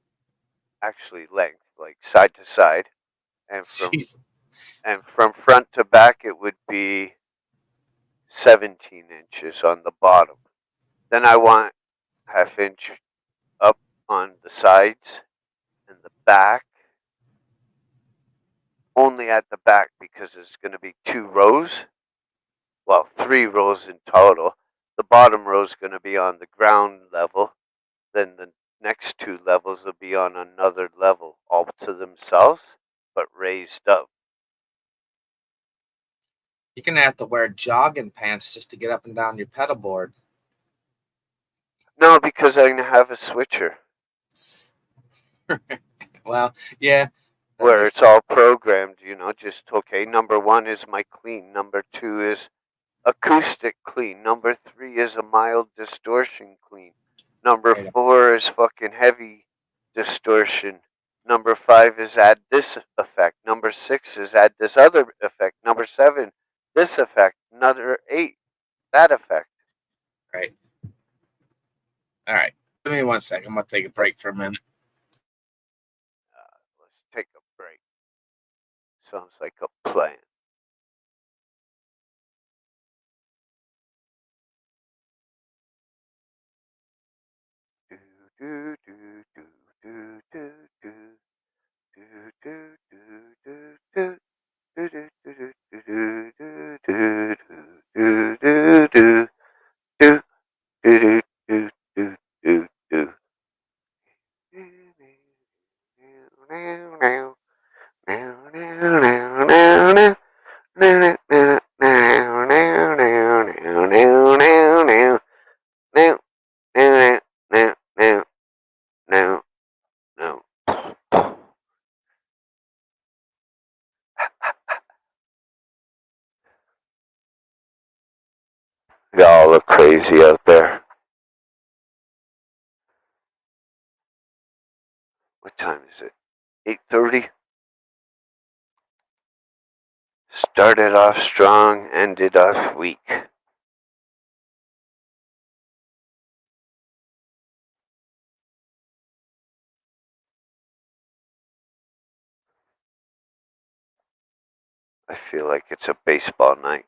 actually length, like side to side, and jeez, from front to back it would be 17 inches on the bottom. Then I want 1/2 inch up on the sides and the back. Only at the back because it's going to be 2 rows. Well, 3 rows in total. The bottom row is going to be on the ground level. Then the next 2 levels will be on another level all to themselves, but raised up. you're gonna have to wear jogging pants just to get up and down your pedal board. No, because I'm going to have a switcher. Well, yeah. that where makes it's all programmed, just okay, number 1 is my clean, number 2 is acoustic clean, number 3 is a mild distortion clean, number right. 4 is fucking heavy distortion, number 5 is add this effect, number 6 is add this other effect, number 7 this effect, another 8 that effect. Right. All right. Give me 1 second. I'm gonna take a break for a minute. Let's take a break. Sounds like a plan. Do do do do do do do do do do do Y'all look crazy out there. What time is it? 8:30. Started off strong, ended off weak. I feel like it's a baseball night.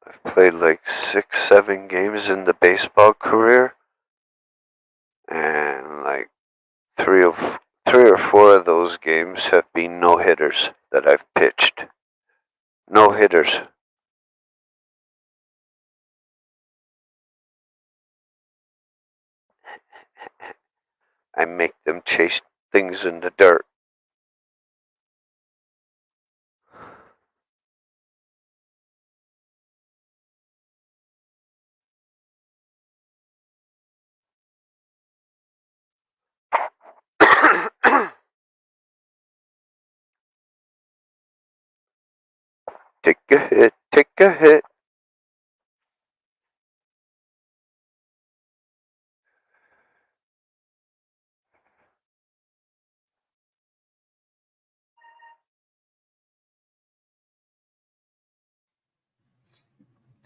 I've played like 6, 7 games in the baseball career, and like three or four of those games have been no hitters that I've pitched. No hitters. I make them chase things in the dirt. Take a hit, take a hit.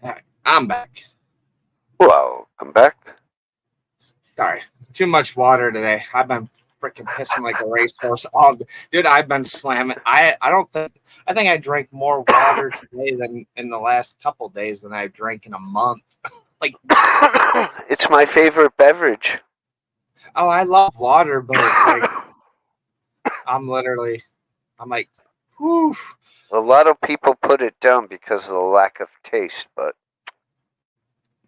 All right. I'm back. Wow, come back. Sorry. Too much water today. I've been freaking pissing like a racehorse all dude, I've been slamming. I think I drank more water today than in the last couple days than I've drank in a month. Like, It's my favorite beverage. oh, I love water, but it's like I'm like, whew. A lot of people put it down because of the lack of taste, but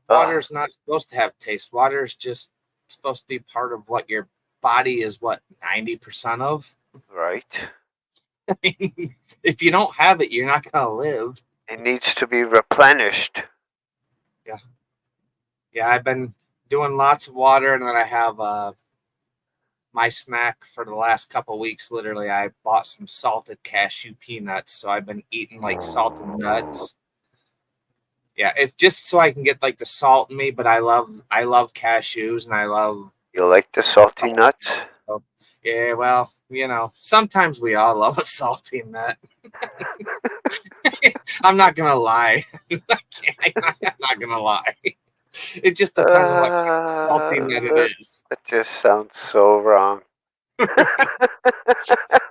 Water's not supposed to have taste. Water is just supposed to be part of what your body is 90% of. right. I mean, if you don't have it, you're not gonna live. It needs to be replenished. Yeah, I've been doing lots of water, and then I have my snack for the last couple weeks. Literally, I bought some salted cashew peanuts, so I've been eating like salted nuts. Yeah, it's just so I can get like the salt in me, but I love cashews, and I love. You like the salty nuts? So, yeah, well, sometimes we all love a salty nut. I'm not gonna lie. I'm not gonna lie. It just depends on what kind of salty nut it is. That just sounds so wrong.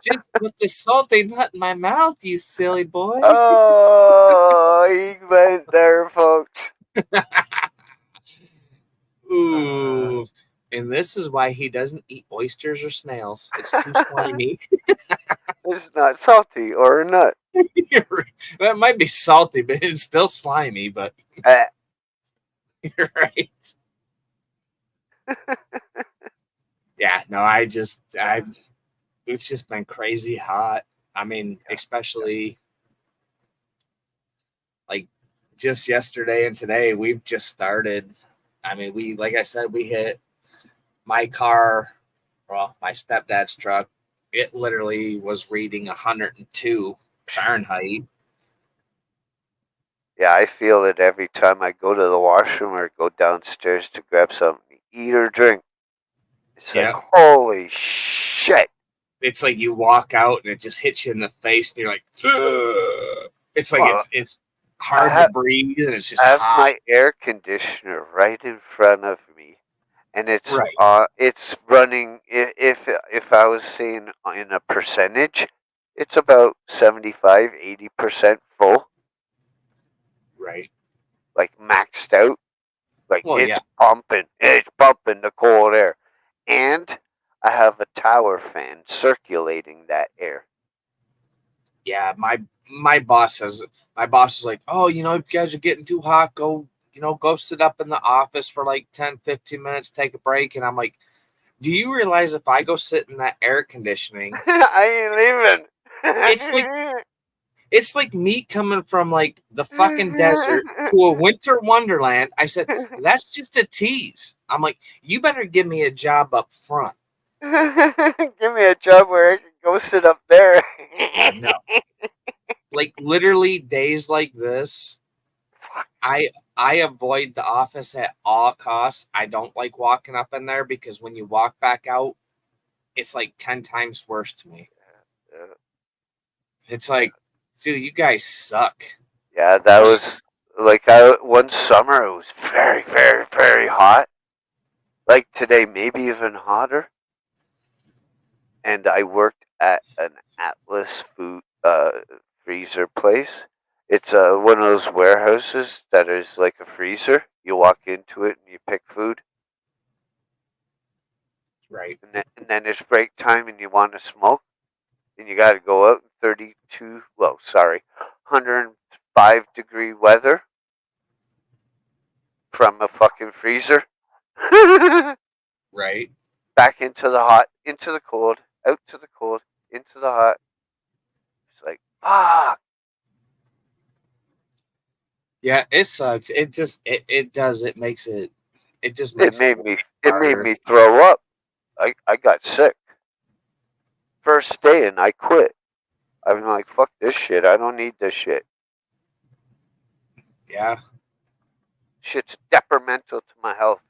Just put the salty nut in my mouth, you silly boy. Oh, he went there, folks. Ooh. And this is why he doesn't eat oysters or snails. It's too slimy. It's not salty or a nut. That might be salty, but it's still slimy. But you're right. Yeah, no, it's just been crazy hot. I mean, especially like just yesterday and today, we've just started. I mean, like I said, we hit my car, well, my stepdad's truck. It literally was reading 102 Fahrenheit. Yeah, I feel it every time I go to the washroom or go downstairs to grab something to eat or drink. It's like, Yeah. holy shit. It's like you walk out and it just hits you in the face and you're like, ugh. It's like Well, it's hard to breathe and it's just I have hot. my air conditioner right in front of me, and it's Right. it's running. If I was saying in a percentage, it's about 75-80% full, Right. like maxed out. Like Well, it's yeah. pumping the cold air, and I have a tower fan circulating that air. Yeah, my boss says my boss is like, oh, if you guys are getting too hot, go sit up in the office for like 10, 15 minutes, take a break. And I'm like, do you realize if I go sit in that air conditioning, I ain't it's like me coming from like the fucking desert to a winter wonderland. I said, leaving. that's just a tease. I'm like, you better give me a job up front. Give me a job where I can go sit up there. No. Like literally days like this, I avoid the office at all costs. I don't like walking up in there because when you walk back out, it's like 10 times worse to me. It's like, dude, you guys suck. Yeah, that was like one summer. It was very, very, very hot. Like today, maybe even hotter. And I worked at an Atlas food freezer place. It's one of those warehouses that is like a freezer. You walk into it and you pick food. Right. And then it's break time and you want to smoke. And you got to go out in 105-degree weather from a fucking freezer. Right. Back into the hot, into the cold, out to the cold, into the hot. It's like, fuck. Yeah, it sucks. It just it does. It makes it just It makes made it me harder. throw up. I got sick. First day and I quit. I'm like, fuck this shit. I don't need this shit. Yeah. Shit's detrimental to my health.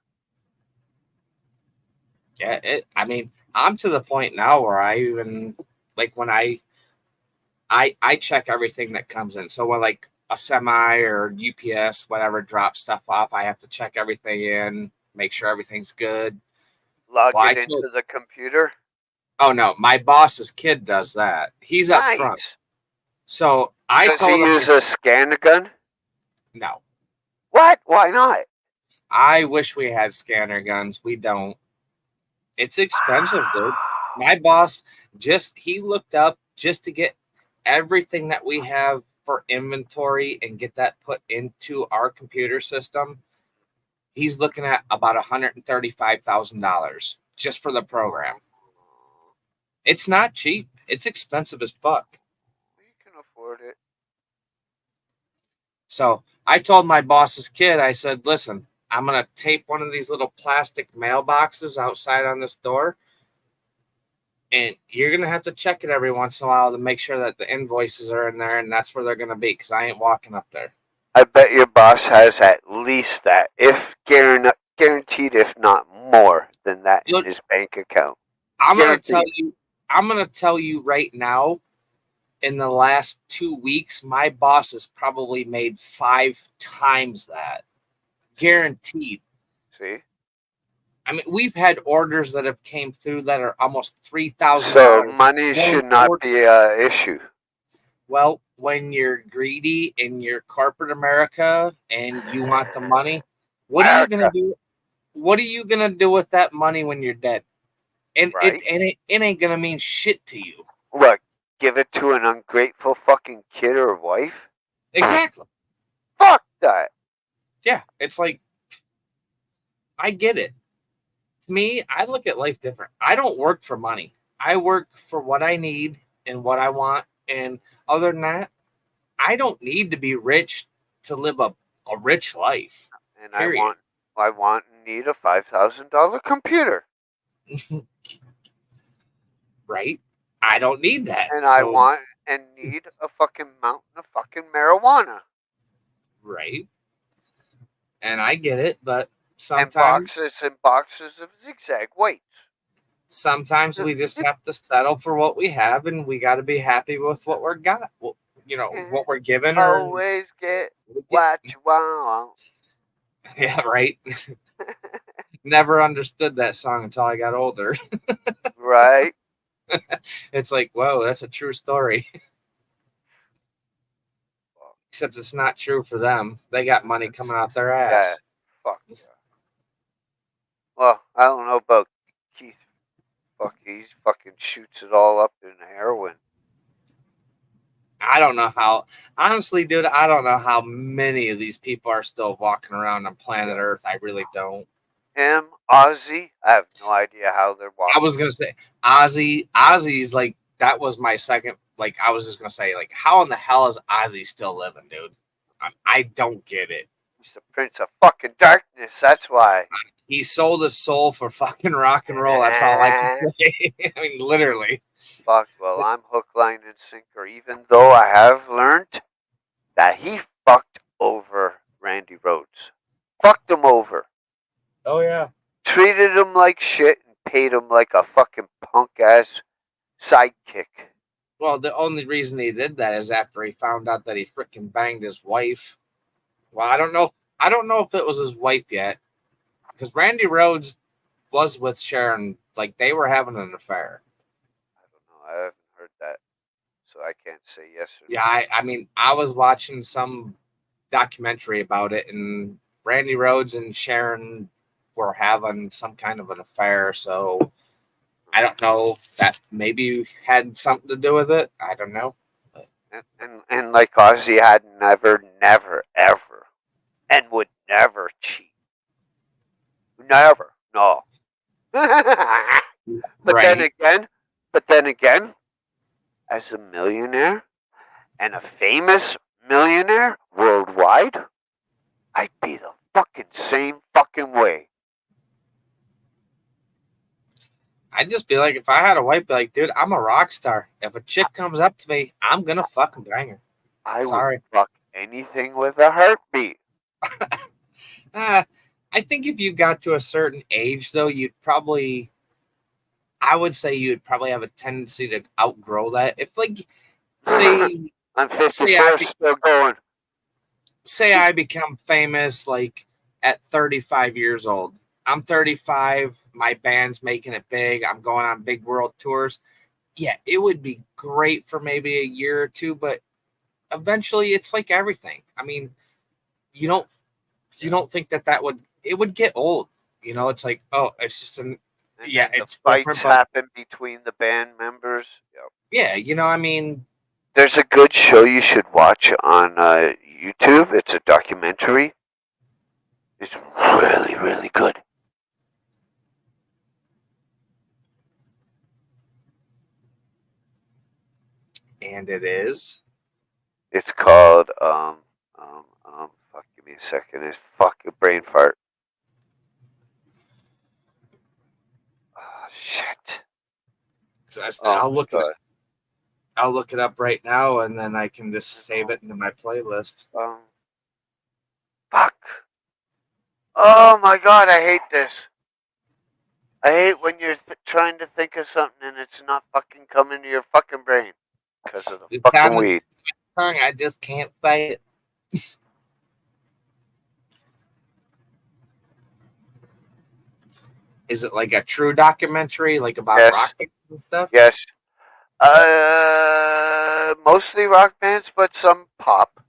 Yeah, I mean, I'm to the point now where I even like when I check everything that comes in. So when like a semi or UPS, whatever, drops stuff off, I have to check everything in, make sure everything's good. Log it into the computer. Oh no, my boss's kid does that. He's up front. So I Does told he him use a scanner gun? No. What? Why not? I wish we had scanner guns. We don't. It's expensive, dude. My boss he looked up just to get everything that we have for inventory and get that put into our computer system. He's looking at about $135,000 just for the program. It's not cheap. It's expensive as fuck. You can afford it. So I told my boss's kid, I said, listen, I'm going to tape one of these little plastic mailboxes outside on this door. And you're going to have to check it every once in a while to make sure that the invoices are in there and that's where they're going to be because I ain't walking up there. I bet your boss has at least that, if guaranteed, if not more than that in his bank account. I'm going to tell you right now, in the last 2 weeks, my boss has probably made 5 times that. Guaranteed. See? I mean, we've had orders that have came through that are almost $3,000. So money should not be an issue. Well, when you're greedy in your corporate America and you want the money, what are you gonna do? What are you gonna do with that money when you're dead? And it ain't gonna mean shit to you. What? Give it to an ungrateful fucking kid or wife? Exactly. Fuck that. Yeah, it's like I get it. To me, I look at life different. I don't work for money. I work for what I need and what I want. And other than that, I don't need to be rich to live a rich life. And Period. I want and need a $5,000 computer. Right? I don't need that. And I So, want and need a fucking mountain of fucking marijuana. right. And I get it, but And sometimes boxes of zigzag weights. sometimes we just have to settle for what we have, and we got to be happy with what we're got. Well, what we're given, or Always get what you want. yeah, right. Never understood that song until I got older. Right? It's like, whoa, that's a true story. Except it's not true for them. They got money coming out their ass. Yeah. Fuck yeah. Well, I don't know about Keith. Fuck, he fucking shoots it all up in heroin. I don't know how. Honestly, dude, I don't know how many of these people are still walking around on planet Earth. I really don't. Him, Ozzy, I have no idea how they're walking. I was gonna say Ozzy. Ozzy's like that was my second. Like I was just gonna say, like, how in the hell is Ozzy still living, dude? I don't get it. He's the Prince of fucking Darkness. That's why. He sold his soul for fucking rock and roll. That's all I can say. I mean, literally. Fuck. Well, I'm hook, line, and sinker. Even though I have learned that he fucked over Randy Rhoads. Fucked him over. Oh yeah. Treated him like shit and paid him like a fucking punk ass sidekick. Well, the only reason he did that is after he found out that he freaking banged his wife. Well, I don't know. I don't know if it was his wife yet, because Randy Rhoads was with Sharon. Like they were having an affair. I don't know. I haven't heard that, so I can't say yes or no. Yeah, I mean, I was watching some documentary about it, and Randy Rhoads and Sharon were having some kind of an affair. So I don't know. That maybe had something to do with it. I don't know. And like Ozzy had never, ever, and would never cheat. Never, no. But Right. then again, as a millionaire and a famous millionaire worldwide, I'd be the fucking same fucking way. I'd just be like, if I had a wife, be like, dude, I'm a rock star. If a chick comes up to me, I'm gonna fucking bang her. I Sorry. would fuck anything with a heartbeat. I think if you got to a certain age, though, I would say you'd probably have a tendency to outgrow that. If, like, say, I'm 54, still going. say I become famous, like, at 35 years old. I'm 35. My band's making it big. I'm going on big world tours. Yeah, it would be great for maybe a year or two, but eventually it's like everything. I mean, you don't think that would get old. It's like, oh, it's just And yeah, then it's the fights different, but happen between the band members. Yep. yeah, I mean, There's a good show you should watch on YouTube. It's a documentary. It's really, really good. and it is. It's called fuck, give me a second. It's fucking brain fart. Oh, shit. So I'll look it God. up. I'll look it up right now, and then I can just save it into my playlist. Fuck. Oh my god, I hate this. I hate when you're trying to think of something and it's not fucking coming to your fucking brain because of the It's fucking on the weed. tongue. I just can't say it. Is it like a true documentary, like about Yes. rock bands and stuff? Yes. Mostly rock bands, but some pop.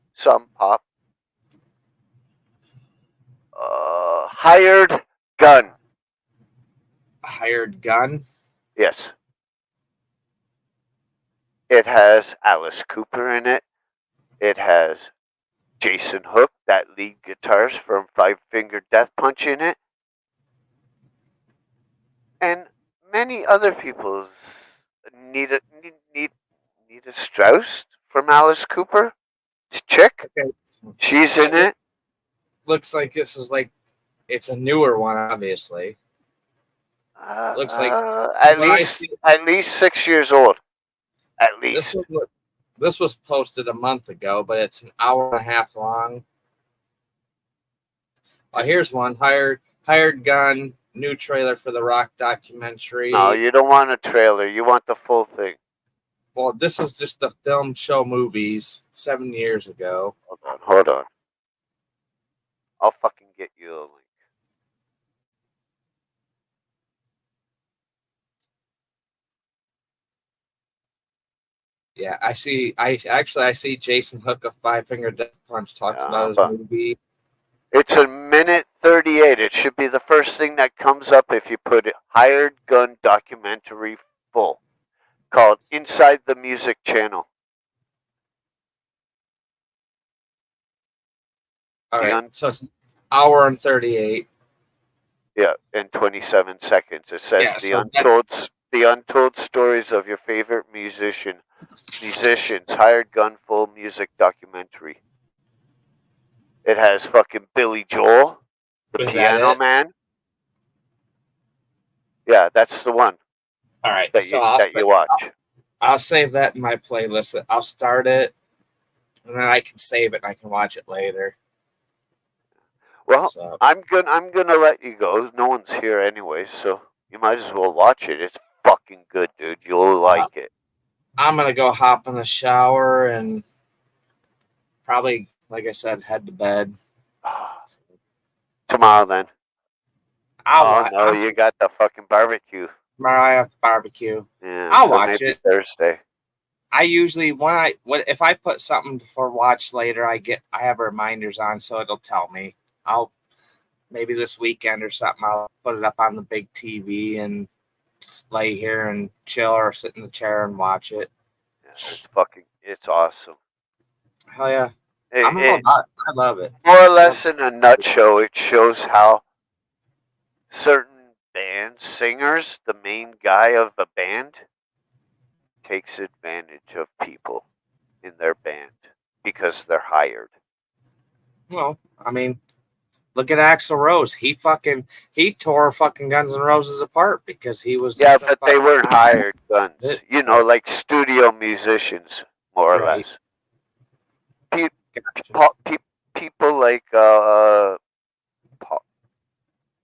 Hired Gun. Hired Gun. Yes. It has Alice Cooper in it. It has Jason Hook, that lead guitarist from Five Finger Death Punch, in it. And many other people's Nita Nita Strauss from Alice Cooper. It's chick. Okay. She's in it. Looks like this is like it's a newer one, obviously. Looks like At what I least see. 6 years old. At This least. this was posted a month ago, but it's an hour and a half long. Here's one. Hired Gun, new trailer for the Rock documentary. No, you don't want a trailer. You want the full thing. Well, this is just the film show movies 7 years ago. Hold on. I'll fucking get you a link. Yeah, I see. I see Jason Hook of Five Finger Death Punch talks Yeah, about his but- movie. It's a minute 38. It should be the first thing that comes up if you put it Hired Gun documentary full, called Inside the Music Channel. All right, un- so it's an hour and 38. Yeah, in 27 seconds. It says Yeah, so the untold stories of your favorite musicians. Hired Gun full music documentary. It has fucking Billy Joel, the Was that Piano it? Man. Yeah, that's the one All right, that so you watch. I'll save that in my playlist. I'll start it, and then I can save it and I can watch it later. Well, So I'm gonna let you go. No one's here anyway, so you might as well watch it. It's fucking good, dude. You'll like it. I'm gonna go hop in the shower and probably, like I said, head to bed. Tomorrow then. I'll No, you got the fucking barbecue. tomorrow I have barbecue. Yeah, I'll so watch maybe it. Thursday. I usually if I put something for watch later, I have reminders on, so it'll tell me. I'll maybe this weekend or something. I'll put it up on the big TV and just lay here and chill or sit in the chair and watch it. Yeah, it's awesome. Hell yeah! I love it. more or less in a nutshell, it shows how certain band singers, the main guy of a band, takes advantage of people in their band because they're hired. Well, I mean, look at Axl Rose. He tore fucking Guns N' Roses apart because he was Yeah, but they weren't hired guns. You know, like studio musicians, more or Right. less. Gotcha. People like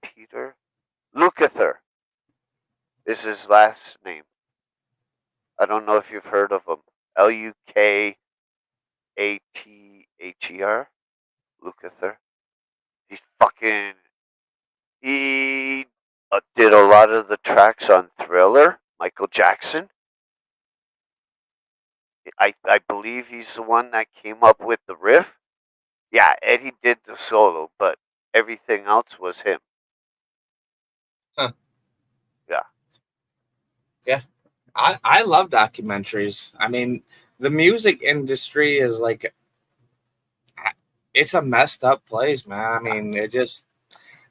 Peter Lukather is his last name. I don't know if you've heard of him. Lukather. Lukather. He did a lot of the tracks on Thriller, Michael Jackson. I believe he's the one that came up with the riff. Yeah, Eddie did the solo, but everything else was him. Huh. Yeah. Yeah. I love documentaries. I mean, the music industry is like, it's a messed up place, man. I mean,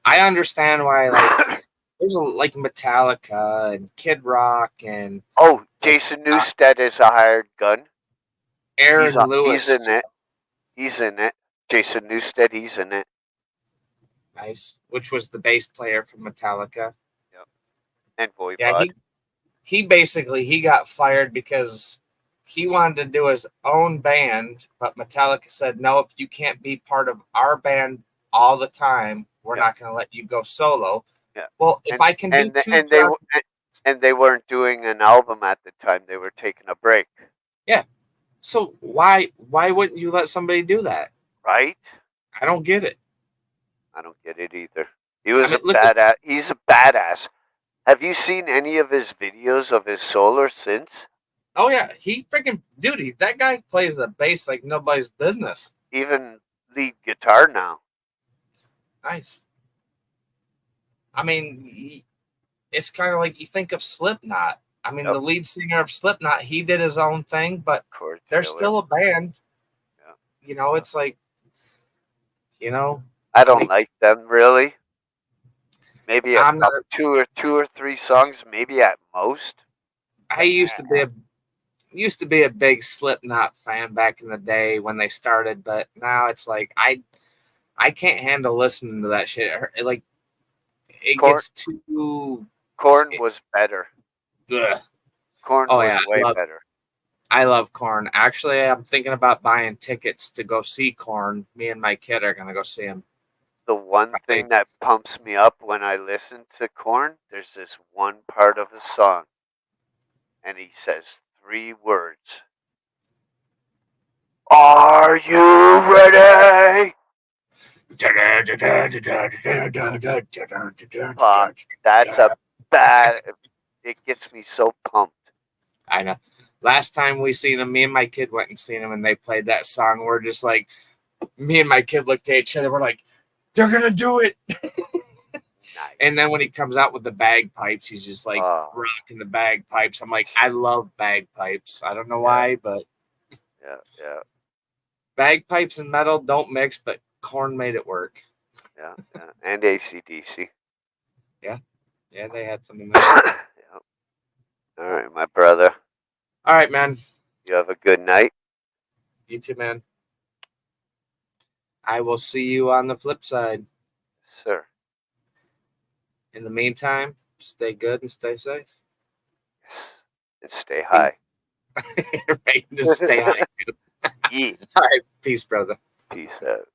I understand why, like, there's like Metallica and Kid Rock and Jason Newsted is a hired gun. Aaron Lewis. He's in it. He's in it. Jason Newsted, he's in it. Nice. Which was the bass player from Metallica. Yep. And Voivod. Yeah, he basically got fired because he wanted to do his own band, but Metallica said, no, if you can't be part of our band all the time, we're not going to let you go solo. Yeah. Well, if I can do two and they weren't doing an album at the time. They were taking a break. Yeah. So why wouldn't you let somebody do that? Right? I don't get it. I don't get it either. He was a badass. He's a badass. Have you seen any of his videos of his solo since? Oh yeah, he freaking that guy plays the bass like nobody's business. Even lead guitar now. Nice. I mean, it's kind of like you think of Slipknot. I mean, the lead singer of Slipknot, he did his own thing, but they're still a band. Yeah. You know, it's like, I don't like them really. Maybe I'm not, two or three songs, maybe at most. I used to be a big Slipknot fan back in the day when they started, but now it's like I can't handle listening to that shit. Like it Korn, gets too. Korn was better. Ugh. Korn Oh was yeah, way better. I love Korn. Actually, I'm thinking about buying tickets to go see Korn. Me and my kid are gonna go see him. The one thing that pumps me up when I listen to Korn, there's this one part of a song, and he says 3 words. Are you ready? Fuck, that's a bad. It gets me so pumped. I know. Last time we seen him, me and my kid went and seen him, and they played that song. We're just like, me and my kid looked at each other. We're like, they're gonna do it. Nice. And then when he comes out with the bagpipes, he's just like rocking the bagpipes. I'm like, I love bagpipes. I don't know why, but yeah. Bagpipes and metal don't mix, but Korn made it work. Yeah. And AC/DC. Yeah, they had some in there. Yeah. All right, my brother. All right, man. You have a good night. You too, man. I will see you on the flip side. Sir. In the meantime, stay good and stay safe. Yes. And stay high. Right, just stay high. Yeah. All right, peace, brother. Peace out.